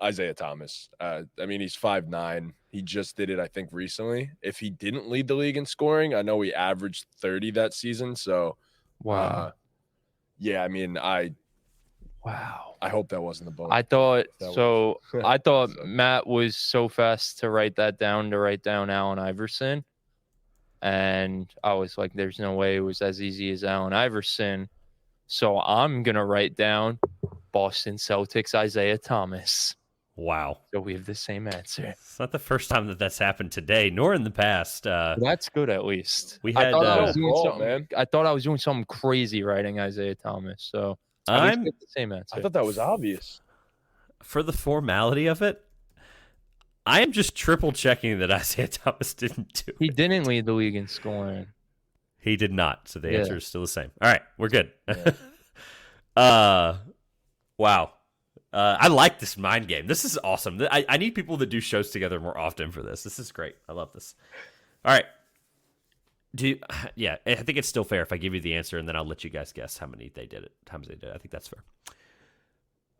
Isaiah Thomas. I mean, he's 5'9". He just did it, I think, recently. If he didn't lead the league in scoring, I know he averaged 30 that season. So, Wow. yeah, I mean, I hope that wasn't the bonus. I thought That so. I thought So- Matt was so fast to write down Allen Iverson, and I was like, "There's no way it was as easy as Allen Iverson." So I'm gonna write down Boston Celtics Isaiah Thomas. Wow. So we have the same answer. It's not the first time that that's happened today, nor in the past. That's good, at least. We had, I thought I was no doing fault, something. man. I thought I was doing something crazy writing Isaiah Thomas. So at least I'm we have the same answer. I thought that was obvious. for the formality of it. I am just triple checking that Isaiah Thomas didn't do it. He didn't lead the league in scoring. He did not. So the Yeah. answer is still the same. All right, we're good. Yeah. Wow. I like this mind game. This is awesome. I need people that do shows together more often for this. This is great. I love this. All right. I think it's still fair if I give you the answer and then I'll let you guys guess how many times they did it. I think that's fair.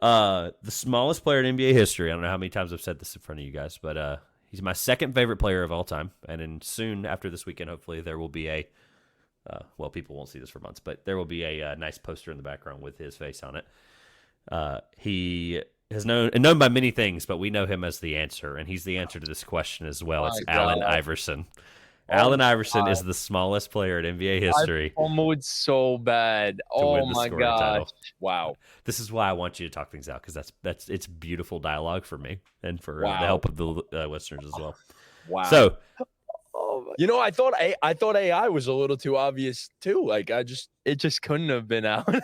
The smallest player in NBA history. I don't know how many times I've said this in front of you guys, but he's my second favorite player of all time. And then soon after this weekend, hopefully there will be people won't see this for months, but there will be a nice poster in the background with his face on it. He is known by many things, but we know him as the answer, and he's the answer to this question as well. It's Allen Iverson. Allen Iverson is the smallest player in NBA history. I fumbled so bad. Oh my gosh! Wow. This is why I want you to talk things out, because it's beautiful dialogue for me and for the help of the listeners as well. Wow. So, I thought AI was a little too obvious too. Like it just couldn't have been Allen Iverson.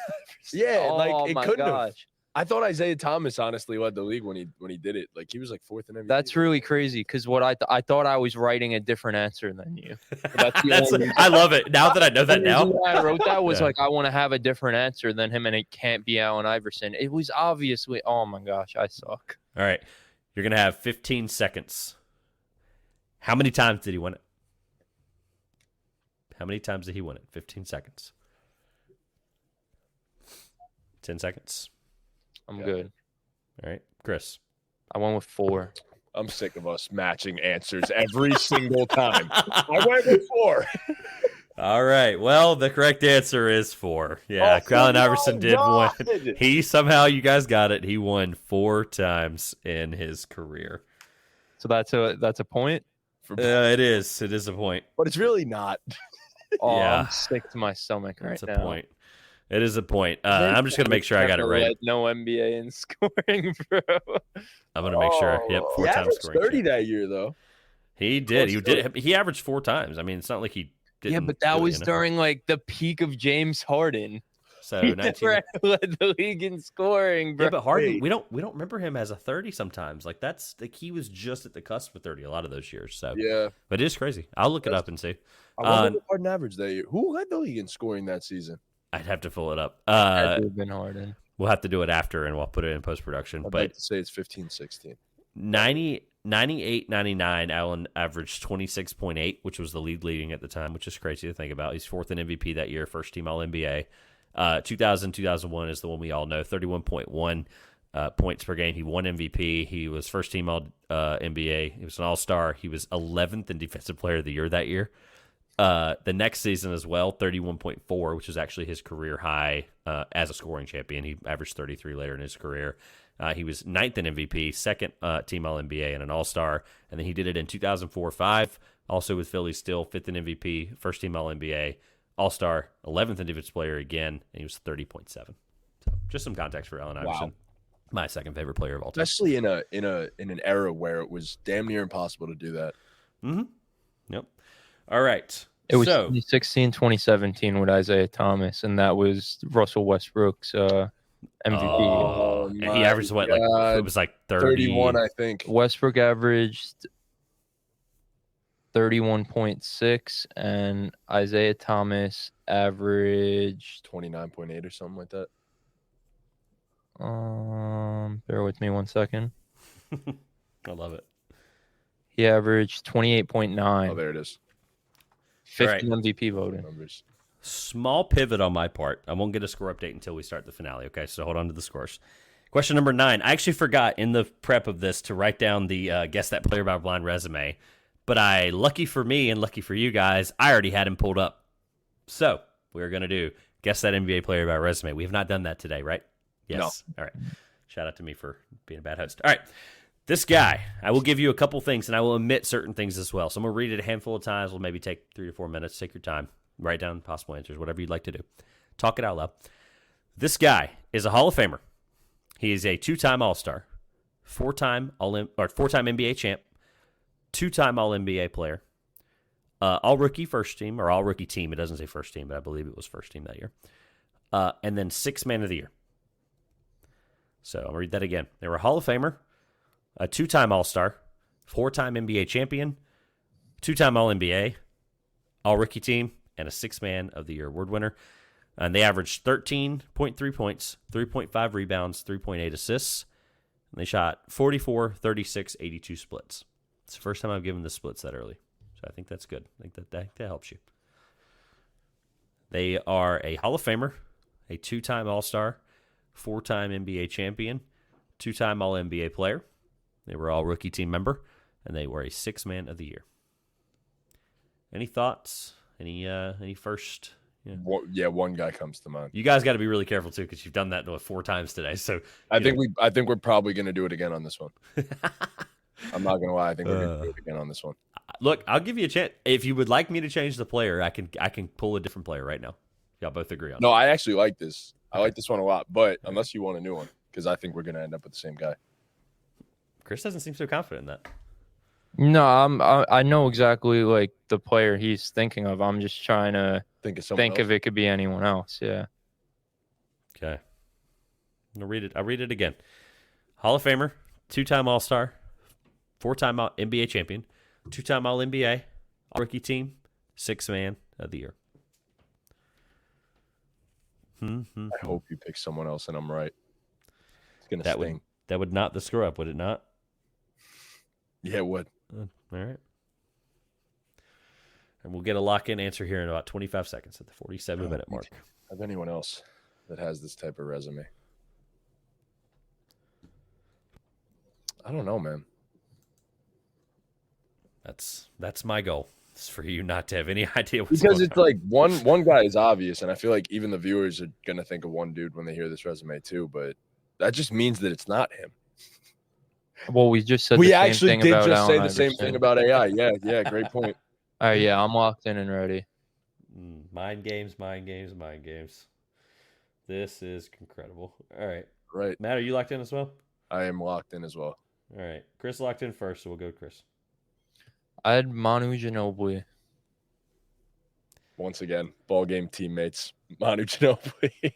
Yeah, oh like it my couldn't gosh. have. I thought Isaiah Thomas honestly led the league when he did it. Like he was like fourth in MVP. That's really crazy because I thought I was writing a different answer than you. That's the only I love it. Now that I know that the reason now. why I wrote that was Yeah. like I want to have a different answer than him, and it can't be Allen Iverson. It was obviously. Oh my gosh, I suck. All right. You're going to have 15 seconds. How many times did he win it? How many times did he win it? 15 seconds. 10 seconds. I'm good. All right. Chris. I went with 4. I'm sick of us matching answers every single time. I went with 4. All right. Well, the correct answer is 4. Yeah, Allen Iverson did win. You guys got it. He won 4 times in his career. So that's a point. It is. It is a point. But it's really not. Oh, Yeah. I'm sick to my stomach right It's a now. point. It is a point. I'm just going to make sure I got it right. No NBA in scoring, bro. I'm going to make sure. Yep, 4 He times averaged scoring. 30 that year though. He did. Close to He averaged 4 times. I mean, it's not like he didn't. Yeah, but that do it, was during like the peak of James Harden. So He 19. never led the league in scoring, bro. Yeah, but Harden, we don't remember him as a 30 sometimes. Like that's like he was just at the cusp of 30 a lot of those years. So Yeah. but it is crazy. I'll look it up and see. I wonder what Harden averaged that year. Who led the league in scoring that season? I'd have to pull it up. Had to have been Harden. We'll have to do it after and we'll put it in post production. I'd But like to say it's 15-16. 98, 99, Allen averaged 26.8, which was the league leading at the time, which is crazy to think about. He's 4th in MVP that year, first team All NBA. 2000, 2001 is the one we all know, 31.1 points per game. He won MVP. He was first team All NBA. He was an All-Star. He was 11th in Defensive Player of the Year that year. The next season as well, 31.4, which is actually his career high as a scoring champion. He averaged 33 later in his career. He was 9th in MVP, second team All-NBA, and an All-Star. And then he did it in 2004-05, also with Philly still, 5th in MVP, first team All-NBA, All-Star, 11th in Defensive Player again, and he was 30.7. So just some context for Allen Iverson. Wow. My second favorite player of all time. Especially in an era where it was damn near impossible to do that. Mm-hmm. Yep. All right. It was so, 2016, 2017 with Isaiah Thomas, and that was Russell Westbrook's MVP. Oh, and he averaged what? Like God. it was like 30. 31, I think. Westbrook averaged 31.6, and Isaiah Thomas averaged 29.8 or something like that. bear with me 1 second. I love it. He averaged 28.9. Oh, there it is. 50 All right. MVP voting. Numbers. Small pivot on my part. I won't get a score update until we start the finale, okay? So hold on to the scores. Question number 9. I actually forgot in the prep of this to write down the Guess That Player by Blind resume, but lucky for me and lucky for you guys, I already had him pulled up. So we're going to do Guess That NBA Player by Resume. We have not done that today, right? Yes. No. All right. Shout out to me for being a bad host. All right. This guy, I will give you a couple things, and I will omit certain things as well. So I'm going to read it a handful of times. We'll maybe take 3 or 4 minutes. Take your time. Write down possible answers, whatever you'd like to do. Talk it out loud. This guy is a Hall of Famer. He is a 2-time All-Star, four-time NBA champ, two-time All-NBA player, all-rookie first team, or all-rookie team. It doesn't say first team, but I believe it was first team that year. And then sixth man of the year. So I'll read that again. They were a Hall of Famer, a two-time All-Star, four-time NBA champion, two-time All-NBA, all-rookie team, and a sixth man of the year award winner. And they averaged 13.3 points, 3.5 rebounds, 3.8 assists. And they shot 44, 36, 82 splits. It's the first time I've given the splits that early. So I think that's good. I think that helps you. They are a Hall of Famer, a two-time All-Star, four-time NBA champion, two-time All-NBA player. They were all rookie team member, and they were a sixth man of the year. Any thoughts? Any first? Yeah. One guy comes to mind. You guys got to be really careful too, because you've done that 4 times today. So I think we're probably going to do it again on this one. I'm not going to lie. I think we're going to do it again on this one. Look, I'll give you a chance. If you would like me to change the player, I can pull a different player right now. Y'all both agree on. No, I actually like this. I like this one a lot. But unless you want a new one, because I think we're going to end up with the same guy. Chris doesn't seem so confident in that. No, I know exactly like the player he's thinking of. I'm just trying to think if it could be anyone else. Yeah. Okay. I'll read it again. Hall of Famer, two-time All-Star, four-time NBA champion, two-time All-NBA, all-rookie team, sixth man of the year. I hope you pick someone else and I'm right. It's gonna sting. That would not the screw up, would it not? Yeah, it would. All right. And we'll get a lock-in answer here in about 25 seconds at the 47-minute mark. Have anyone else that has this type of resume? I don't know, man. That's my goal. It's for you not to have any idea what's because going it's on. like one guy is obvious, and I feel like even the viewers are gonna think of one dude when they hear this resume too. But that just means that it's not him. Well, we just said We the same actually thing did about just say Allen the same Iverson. thing about AI. Yeah, great point. All right, yeah, I'm locked in and ready. Mind games. This is incredible. All right. Right. Matt, are you locked in as well? I am locked in as well. All right. Chris locked in first, so we'll go with Chris. I had Manu Ginobili. Once again, ball game teammates, Manu Ginobili.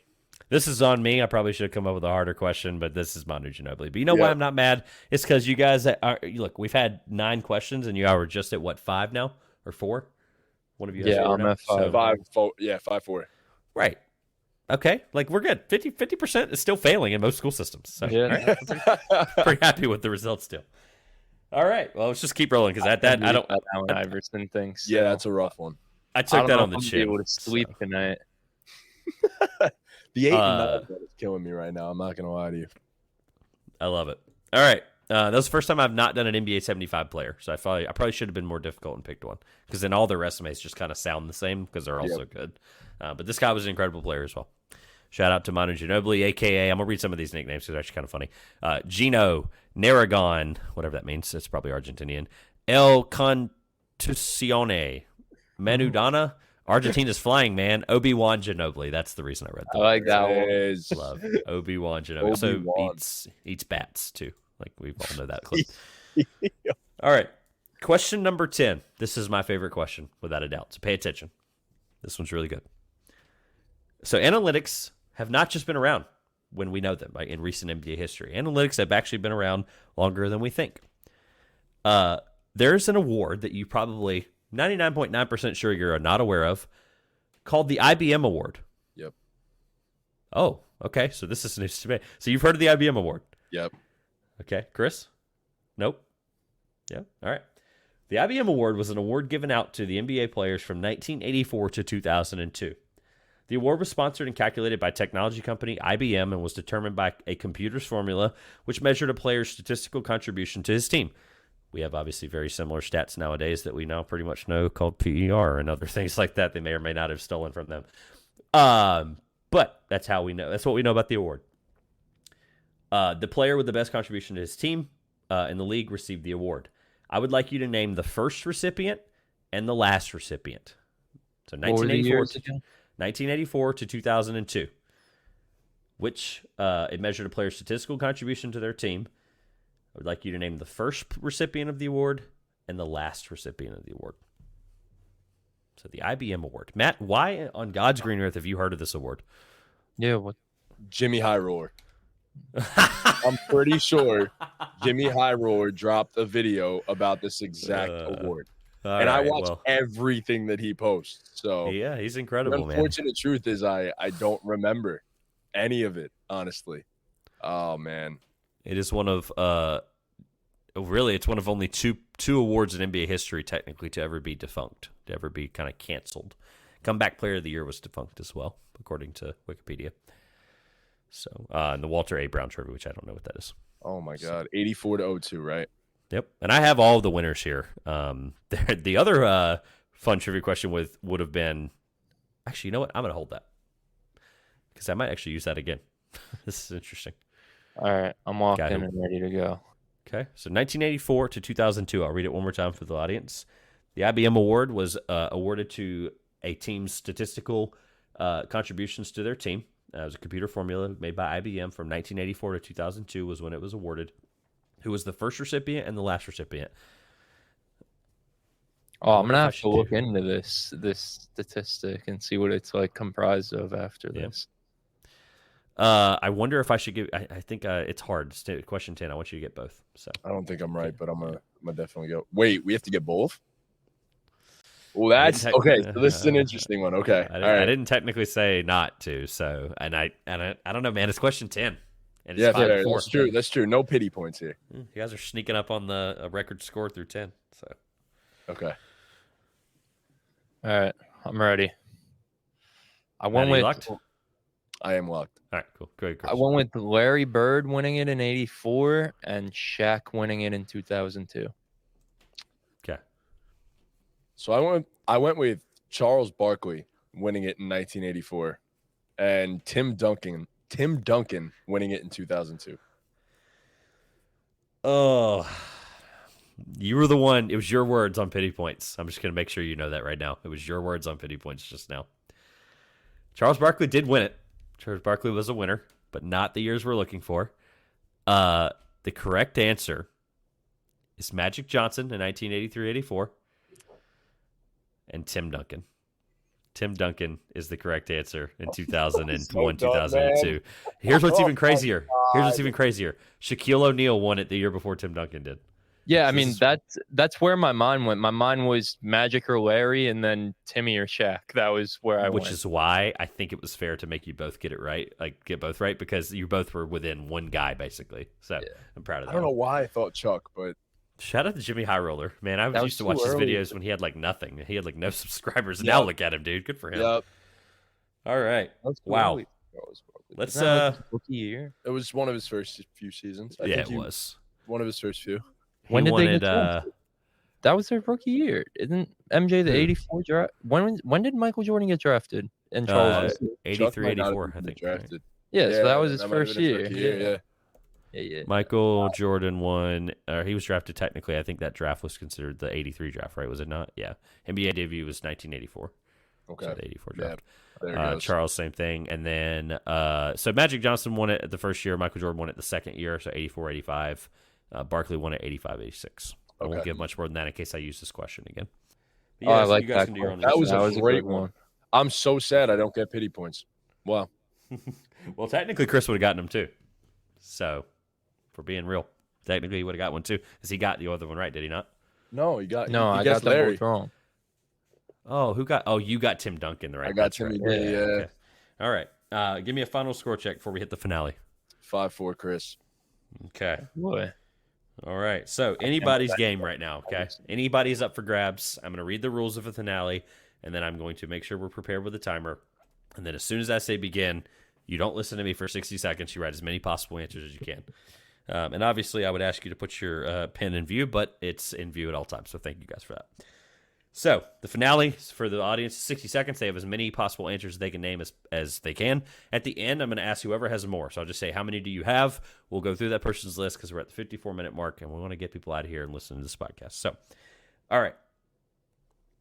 This is on me. I probably should have come up with a harder question, but this is Manu Ginobili. But you know why I'm not mad? It's because you guys look, we've had 9 questions, and you are just at, what, 5 now? Or 4? One of you has 4 I'm now? at 5. 5-4. Right. Okay. Like, we're good. 50% is still failing in most school systems. So, Yeah. all right. Pretty happy with the results still. All right. Well, let's just keep rolling, because I don't. That Allen Iverson thing. So. Yeah, that's a rough one. I took that on the I'm chin. able to sleep tonight. The 8 and 9 is killing me right now. I'm not gonna lie to you. I love it. All right. That was the first time I've not done an NBA 75 player, so I probably should have been more difficult and picked one, because then all their resumes just kind of sound the same because they're all so good. But this guy was an incredible player as well. Shout out to Manu Ginobili, a.k.a. I'm going to read some of these nicknames because they're actually kind of funny. Gino, Narragon, whatever that means. It's probably Argentinian. El Contusione, Manudana, Argentina's flying man, Obi-Wan Ginobili. That's the reason I read that. I like that one. Love Obi-Wan Ginobili. Also eats bats, too. Like, we all know that clip. All right. Question number 10. This is my favorite question, without a doubt. So pay attention. This one's really good. So analytics have not just been around when we know them, like in recent NBA history. Analytics have actually been around longer than we think. There's an award that you probably 99.9% sure you're not aware of called the IBM Award. Yep. Oh, okay. So this is news to me. So you've heard of the IBM Award? Yep. Okay. Chris? Nope. Yeah. All right. The IBM Award was an award given out to the NBA players from 1984 to 2002. The award was sponsored and calculated by technology company IBM and was determined by a computer's formula, which measured a player's statistical contribution to his team. We have obviously very similar stats nowadays that we now pretty much know called PER and other things like that. They may or may not have stolen from them. But that's how we know. That's what we know about the award. The player with the best contribution to his team in the league received the award. I would like you to name the first recipient and the last recipient. So 1984 to 2002, which it measured a player's statistical contribution to their team. I would like you to name the first recipient of the award and the last recipient of the award. So the IBM Award. Matt, why on God's green earth have you heard of this award? Yeah, what? Jimmy High Roller. I'm pretty sure Jimmy High Roller dropped a video about this exact award. And I watch everything that he posts. So yeah, he's incredible, the unfortunate truth is I don't remember any of it, honestly. Oh, man. It is one of really, it's one of only two awards in NBA history technically to ever be defunct, to ever be kind of canceled. Comeback Player of the Year was defunct as well, according to Wikipedia. So, and the Walter A. Brown Trivia, which I don't know what that is. Oh my God, 84-02, right? Yep, and I have all of the winners here. The other fun trivia question would have been, actually, you know what? I'm going to hold that because I might actually use that again. This is interesting. All right, I'm locked in and ready to go. Okay, so 1984 to 2002. I'll read it one more time for the audience. The IBM Award was awarded to a team's statistical contributions to their team. It was a computer formula made by IBM from 1984 to 2002 was when it was awarded. Who was the first recipient and the last recipient? Oh, I'm gonna have to look into this statistic and see what it's like comprised of after this. I wonder if I should give. I think it's hard. Question 10. I want you to get both. So I don't think I'm right, but I'm gonna definitely go. Wait, we have to get both. Well, that's okay. So this is an interesting one. Okay, I didn't technically say not to. So, and I don't know, man. It's question 10. And it's yeah, fair. That's true. That's true. No pity points here. You guys are sneaking up on the record score through 10. So, okay. All right, I'm ready. I locked? I am locked. All right, cool. Go ahead, Chris. I went with Larry Bird winning it in '84 and Shaq winning it in 2002. Okay. So I went with Charles Barkley winning it in 1984 and Tim Duncan winning it in 2002. Oh, you were the one. It was your words on pity points. I'm just going to make sure you know that right now. It was your words on pity points just now. Charles Barkley did win it. Charles Barkley was a winner, but not the years we're looking for. The correct answer is Magic Johnson in 1983-84 and Tim Duncan. Tim Duncan is the correct answer in 2001, 2002. Here's what's even crazier. Shaquille O'Neal won it the year before Tim Duncan did. Yeah, I mean, that's where my mind went. My mind was Magic or Larry and then Timmy or Shaq. That was where I went. Which is why I think it was fair to make you both get it right, get both right, because you both were within one guy, basically. So yeah. I'm proud of that. I don't know why I thought Chuck, but... Shout out to Jimmy High Roller. Man, I used to watch his videos when he had nothing. He had no subscribers. And now look at him, dude. Good for him. Yep. All right. Wow. Let's rookie year. It was one of his first few seasons. I think it was one of his first few. When did they get drafted? That was their rookie year. Isn't MJ the 84 draft? When did Michael Jordan get drafted? And Charles 83, 84, I think. Drafted. Right? Yeah, so that was his first year. Yeah. Michael Jordan won. He was drafted technically. I think that draft was considered the 83 draft, right? Was it not? Yeah. NBA debut was 1984. Okay. So the 84 draft. Yeah, Charles, same thing. And then, so Magic Johnson won it the first year. Michael Jordan won it the second year, so 84, 85. Barkley won it 85, 86. I won't give much more than that in case I use this question again. Yeah, I like that. That was a great one. I'm so sad I don't get pity points. Wow. Well, technically, Chris would have gotten them too. So, for being real, technically he would have got one too, because he got the other one right, did he not? No, he got. No, I got Larry wrong. Oh, who got? Oh, you got Tim Duncan the right. I got Tim. Right. Yeah. Okay. All right. Give me a final score check before we hit the finale. 5-4, Chris. Okay. Boy. All right. So anybody's game right now. Okay. Anybody's up for grabs. I'm going to read the rules of the finale, and then I'm going to make sure we're prepared with the timer. And then as soon as I say begin, you don't listen to me for 60 seconds. You write as many possible answers as you can. And obviously, I would ask you to put your pen in view, but it's in view at all times. So thank you guys for that. So the finale for the audience is 60 seconds. They have as many possible answers they can name as they can. At the end, I'm going to ask whoever has more. So I'll just say, how many do you have? We'll go through that person's list because we're at the 54-minute mark, and we want to get people out of here and listen to this podcast. So, all right.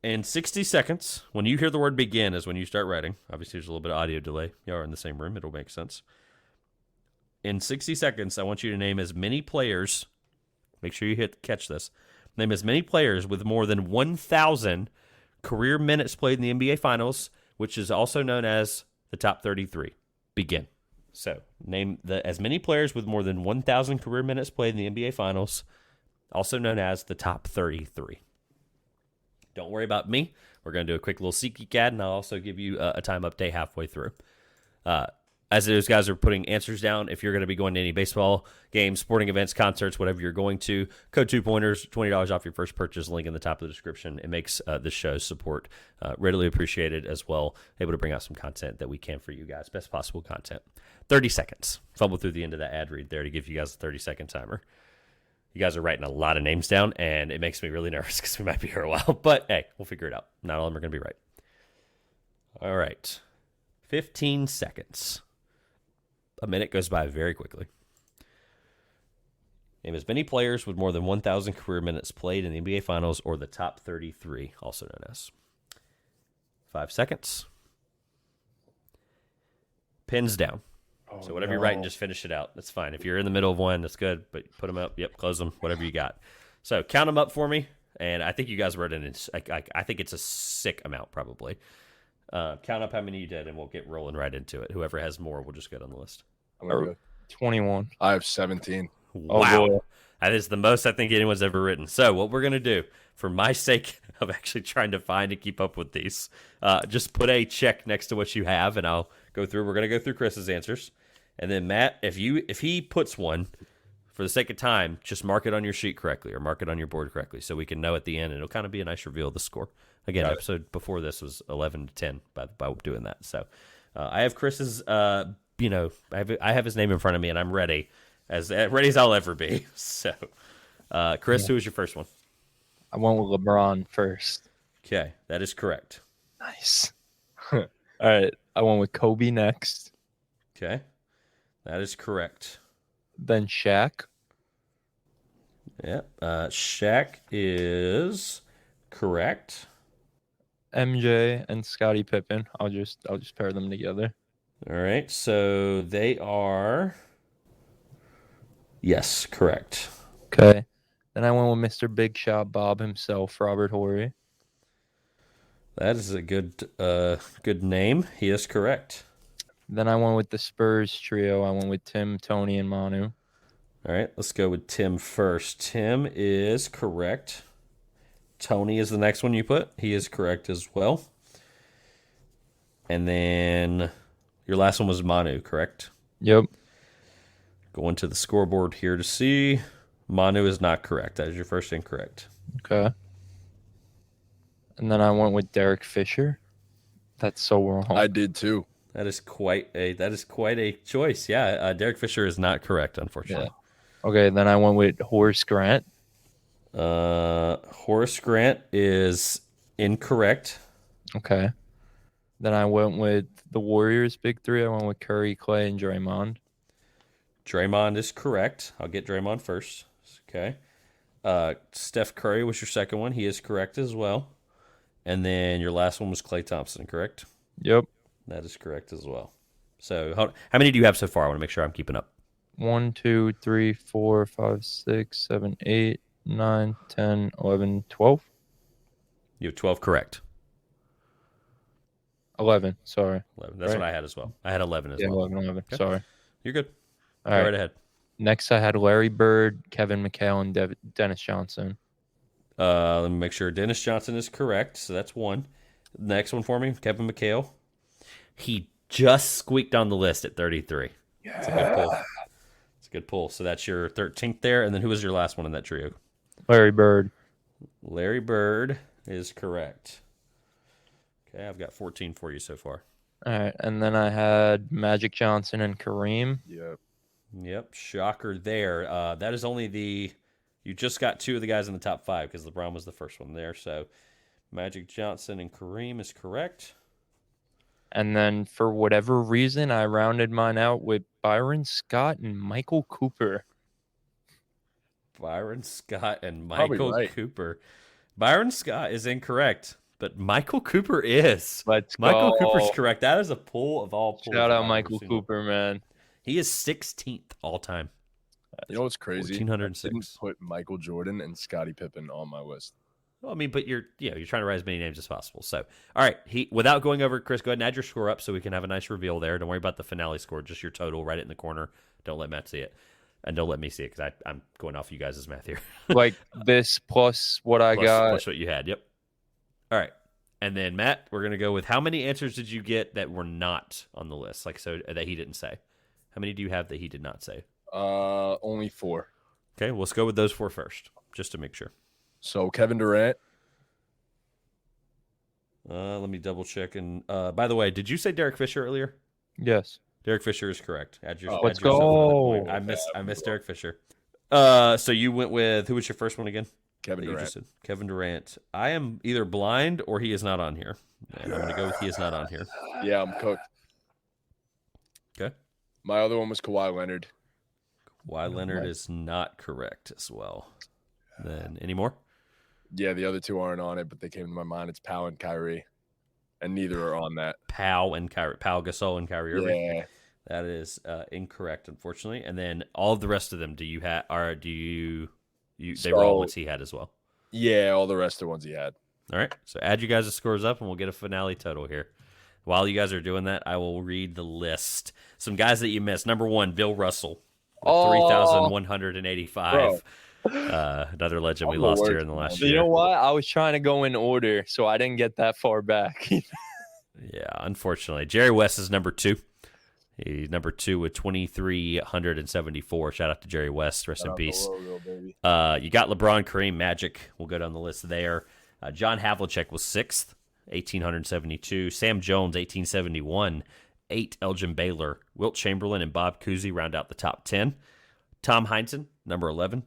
In 60 seconds, when you hear the word begin is when you start writing. Obviously, there's a little bit of audio delay. You are in the same room. It'll make sense. In 60 seconds, I want you to name as many players Make sure you catch this. Name as many players with more than 1,000 career minutes played in the NBA Finals, which is also known as the top 33. Begin. So, name as many players with more than 1,000 career minutes played in the NBA Finals, also known as the top 33. Don't worry about me. We're going to do a quick little SeatGeek ad, and I'll also give you a time update halfway through. As those guys are putting answers down, if you're going to be going to any baseball games, sporting events, concerts, whatever you're going to, code 2POINTERS, $20 off your first purchase, link in the top of the description. It makes the show's support readily appreciated as well, able to bring out some content that we can for you guys, best possible content. 30 seconds. Fumble through the end of that ad read there to give you guys a 30-second timer. You guys are writing a lot of names down, and it makes me really nervous because we might be here a while. But, hey, we'll figure it out. Not all of them are going to be right. All right. 15 seconds. A minute goes by very quickly. Name as many players with more than 1,000 career minutes played in the NBA Finals or the top 33, also known as. 5 seconds. Pins down. So whatever you're writing, just finish it out. That's fine. If you're in the middle of one, that's good. But put them up. Yep, close them. Whatever you got. So count them up for me. And I think you guys wrote in. I think it's a sick amount probably. Count up how many you did, and we'll get rolling right into it. Whoever has more, we'll just go down the list. I'm gonna go. 21. I have 17. Wow. That is the most I think anyone's ever written. So what we're going to do, for my sake of actually trying to find and keep up with these, just put a check next to what you have, and I'll go through. We're going to go through Chris's answers. And then, Matt, if he puts one, for the sake of time, just mark it on your sheet correctly or mark it on your board correctly so we can know at the end. And it'll kind of be a nice reveal of the score. Again, episode before this was 11-10 by doing that. So I have Chris's, I have his name in front of me, and I'm ready as I'll ever be. So, Chris, who was your first one? I went with LeBron first. Okay, that is correct. Nice. All right, I went with Kobe next. Okay, that is correct. Then Shaq. Yeah, Shaq is correct. MJ and Scottie Pippen. I'll just pair them together. All right, so they are, yes, correct. Okay. Then I went with Mr. Big Shot Bob himself, Robert Horry. That is a good name. He is correct. Then I went with the Spurs trio. I went with Tim, Tony, and Manu. All right, let's go with Tim first. Tim is correct. Tony is the next one you put. He is correct as well. And then your last one was Manu, correct? Yep. Going to the scoreboard here to see. Manu is not correct. That is your first incorrect. Okay. And then I went with Derek Fisher. That's so wrong. I did too. That is quite a choice. Yeah, Derek Fisher is not correct, unfortunately. Yeah. Okay, then I went with Horace Grant. Horace Grant is incorrect. Okay. Then I went with the Warriors big three. I went with Curry, Clay, and Draymond. Draymond is correct. I'll get Draymond first. Okay. Steph Curry was your second one. He is correct as well. And then your last one was Klay Thompson, correct? Yep. That is correct as well. So how many do you have so far? I want to make sure I'm keeping up. 1, 2, 3, 4, 5, 6, 7, 8, 9, 10, 11, 12. You have 12 correct. 11, sorry. 11. That's right. What I had as well. I had 11 as well. 11. Okay. Sorry. You're good. All Go right ahead. Next, I had Larry Bird, Kevin McHale, and Dennis Johnson. Let me make sure Dennis Johnson is correct. So that's one. Next one for me, Kevin McHale. He just squeaked on the list at 33. Yeah. It's a good pull. It's a good pull. So that's your 13th there. And then who was your last one in that trio? Larry Bird. Larry Bird is correct. Okay, I've got 14 for you so far. All right, and then I had Magic Johnson and Kareem. Yep, shocker there. That is only you just got two of the guys in the top five because LeBron was the first one there. So Magic Johnson and Kareem is correct. And then for whatever reason, I rounded mine out with Byron Scott and Michael Cooper. Byron Scott and Michael Cooper. Byron Scott is incorrect, but Michael Cooper is. Let's go. Michael Cooper's correct. That is a pull of all pulls. Shout out Michael Cooper, man. He is 16th all time. You know what's crazy? I 1,406. didn't put Michael Jordan and Scottie Pippen on my list. Well, I mean, but you're trying to write as many names as possible. So, all right, without going over, Chris, go ahead and add your score up so we can have a nice reveal there. Don't worry about the finale score, just your total. Write it in the corner. Don't let Matt see it, and don't let me see it because I'm going off you guys' math here. Like this plus what I got. Plus what you had. Yep. All right, and then Matt, we're gonna go with how many answers did you get that were not on the list, like so that he didn't say. How many do you have that he did not say? Only 4. Okay, well, let's go with those 4 first, just to make sure. So Kevin Durant. Let me double check. And by the way, did you say Derek Fisher earlier? Yes. Derek Fisher is correct. Let's go. I missed Derek Fisher. So you went with, who was your first one again? Kevin Durant. Kevin Durant. I am either blind or he is not on here. And I'm going to go with he is not on here. Yeah, I'm cooked. Okay. My other one was Kawhi Leonard. Kawhi Leonard is not correct as well. Then any more? Yeah, the other 2 aren't on it, but they came to my mind. It's Powell and Kyrie, and neither are on that. Pau Gasol and Kyrie Irving. Yeah, that is incorrect, unfortunately. And then all of the rest of them, they were all ones he had as well. Yeah, all the rest are ones he had. All right, so add you guys' scores up, and we'll get a finale total here. While you guys are doing that, I will read the list. Some guys that you missed. Number 1, Bill Russell, 3,185. Another legend we lost here in the last year. You know what? I was trying to go in order, so I didn't get that far back. Yeah, unfortunately. Jerry West is number 2. He's number 2 with 2,374. Shout out to Jerry West. Rest in peace. Logo, baby. You got LeBron, Kareem, Magic. We'll go down the list there. John Havlicek was 6th, 1,872. Sam Jones, 1,871. 8, Elgin Baylor. Wilt Chamberlain and Bob Cousy round out the top 10. Tom Heinsohn, number 11.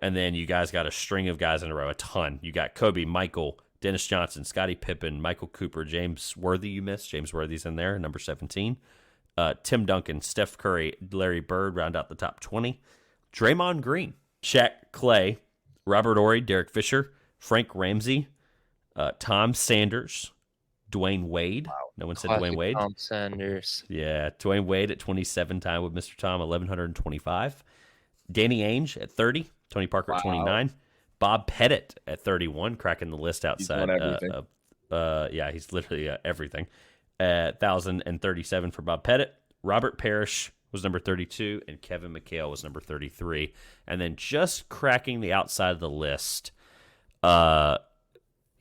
And then you guys got a string of guys in a row, a ton. You got Kobe, Michael, Dennis Johnson, Scottie Pippen, Michael Cooper, James Worthy you missed. James Worthy's in there, number 17. Tim Duncan, Steph Curry, Larry Bird round out the top 20. Draymond Green, Shaq Clay, Robert Horry, Derek Fisher, Frank Ramsey, Tom Sanders, Dwayne Wade. Wow. No one said Dwayne Wade. Tom Sanders. Yeah, Dwayne Wade at 27 time with Mr. Tom, 1,125. Danny Ainge at 30. Tony Parker at 29. Bob Pettit at 31, cracking the list outside. He's won everything. Yeah, he's literally everything. 1,037 for Bob Pettit. Robert Parrish was number 32, and Kevin McHale was number 33. And then just cracking the outside of the list,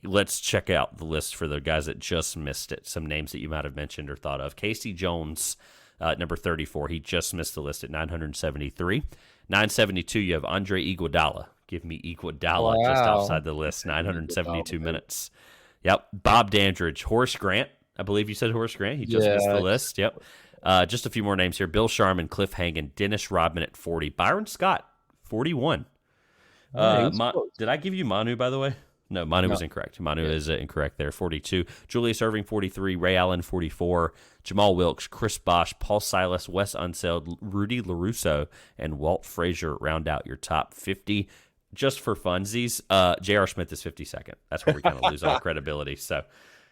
let's check out the list for the guys that just missed it. Some names that you might have mentioned or thought of. Casey Jones, number 34. He just missed the list at 973. 972, you have Andre Iguodala. Give me Iguodala just outside the list, 972 minutes. Yep. Bob Dandridge. Horace Grant. I believe you said Horace Grant. He just missed the list. Yep. Just a few more names here. Bill Sharman, Cliff Hagan, Dennis Rodman at 40. Byron Scott, 41. Did I give you Manu, by the way? No, Manu was incorrect. Manu is incorrect there, 42. Julius Erving, 43. Ray Allen, 44. Jamal Wilkes, Chris Bosh, Paul Silas, Wes Unseld, Rudy LaRusso, and Walt Frazier round out your top 50. Just for funsies, J.R. Smith is 52nd. That's where we kind of lose all credibility. So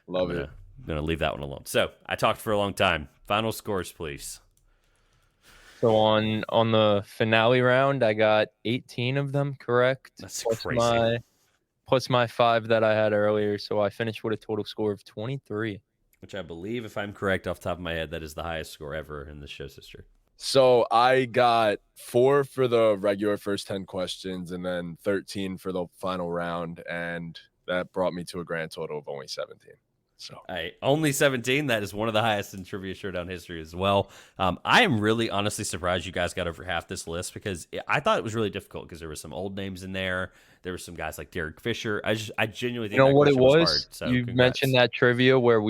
Love it. I'm going to leave that one alone. So I talked for a long time. Final scores, please. So on the finale round, I got 18 of them correct. That's crazy. Plus my 5 that I had earlier. So I finished with a total score of 23. Which I believe, if I'm correct off the top of my head, that is the highest score ever in the show's history. So I got 4 for the regular first 10 questions and then 13 for the final round. And that brought me to a grand total of only 17. So only 17. That is one of the highest in Trivia Showdown history as well. I am really honestly surprised you guys got over half this list because I thought it was really difficult because there were some old names in there. There were some guys like Derek Fisher. I genuinely think what it was. Hard, so you congrats. Mentioned that trivia where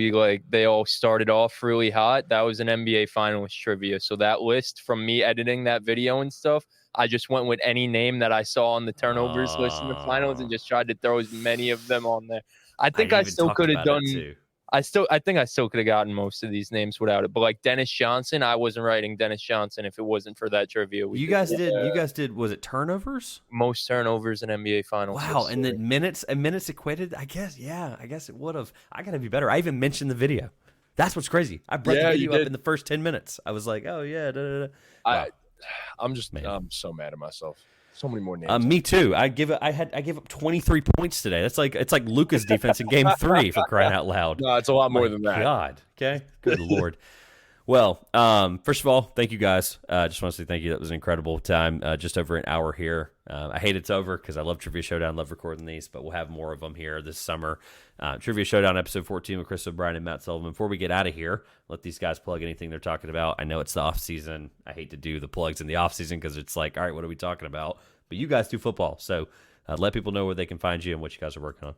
they all started off really hot. That was an NBA finalist trivia. So that list from me editing that video and stuff, I just went with any name that I saw on the turnovers list in the finals and just tried to throw as many of them on there. I think I still could have done. I think I still could have gotten most of these names without it. But like Dennis Johnson, I wasn't writing Dennis Johnson if it wasn't for that trivia. You guys did. Was it turnovers? Most turnovers in NBA finals. Wow, and then minutes equated. I guess it would have. I gotta be better. I even mentioned the video. That's what's crazy. I brought the video up in the first 10 minutes. I was like, oh yeah. Wow. I'm so mad at myself. So many more names. Me too. I gave up 23 points today. It's like Luka's defense in Game 3 for crying out loud. No, it's a lot more than that. God. Okay. Good Lord. Well, first of all, thank you guys. Just want to say thank you. That was an incredible time. Just over an hour here. I hate it's over because I love Trivia Showdown, love recording these, but we'll have more of them here this summer. Trivia Showdown episode 14 with Chris O'Brien and Matt Sullivan. Before we get out of here, let these guys plug anything they're talking about. I know it's the off season. I hate to do the plugs in the off season because it's like, all right, what are we talking about? But you guys do football, so let people know where they can find you and what you guys are working on.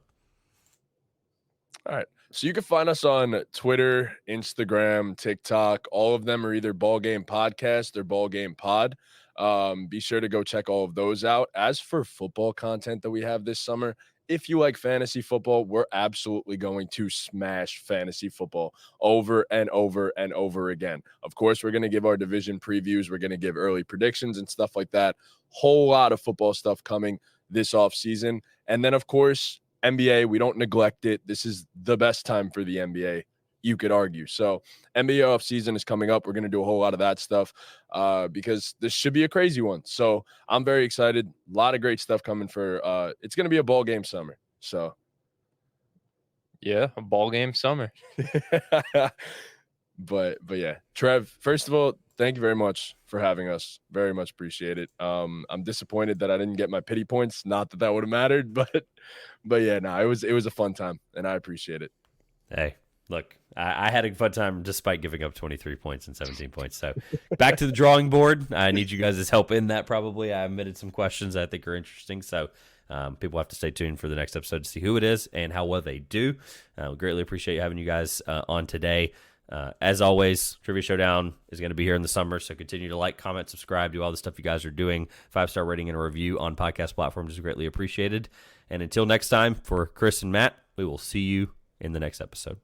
All right. So you can find us on Twitter, Instagram, TikTok. All of them are either Ball Game Podcast or Ball Game Pod. Be sure to go check all of those out. As for football content that we have this summer, if you like fantasy football, we're absolutely going to smash fantasy football over and over and over again. Of course, we're going to give our division previews. We're going to give early predictions and stuff like that. Whole lot of football stuff coming this offseason. And then, of course, NBA, we don't neglect it. This is the best time for the NBA, you could argue. So NBA offseason is coming up. We're going to do a whole lot of that stuff because this should be a crazy one. So I'm very excited. A lot of great stuff coming for it's going to be a ball game summer. So yeah, a ball game summer. But yeah, Trev, first of all, thank you very much for having us. Very much appreciate it. I'm disappointed that I didn't get my pity points. Not that would have mattered, but yeah, no, it was a fun time, and I appreciate it. Hey, look, I had a fun time despite giving up 23 points and 17 points. So back to the drawing board. I need you guys' help in that probably. I omitted some questions I think are interesting. So people have to stay tuned for the next episode to see who it is and how well they do. We greatly appreciate having you guys on today. As always, Trivia Showdown is going to be here in the summer, so continue to like, comment, subscribe, do all the stuff you guys are doing. 5-star rating and a review on podcast platforms is greatly appreciated. And until next time, for Chris and Matt, we will see you in the next episode.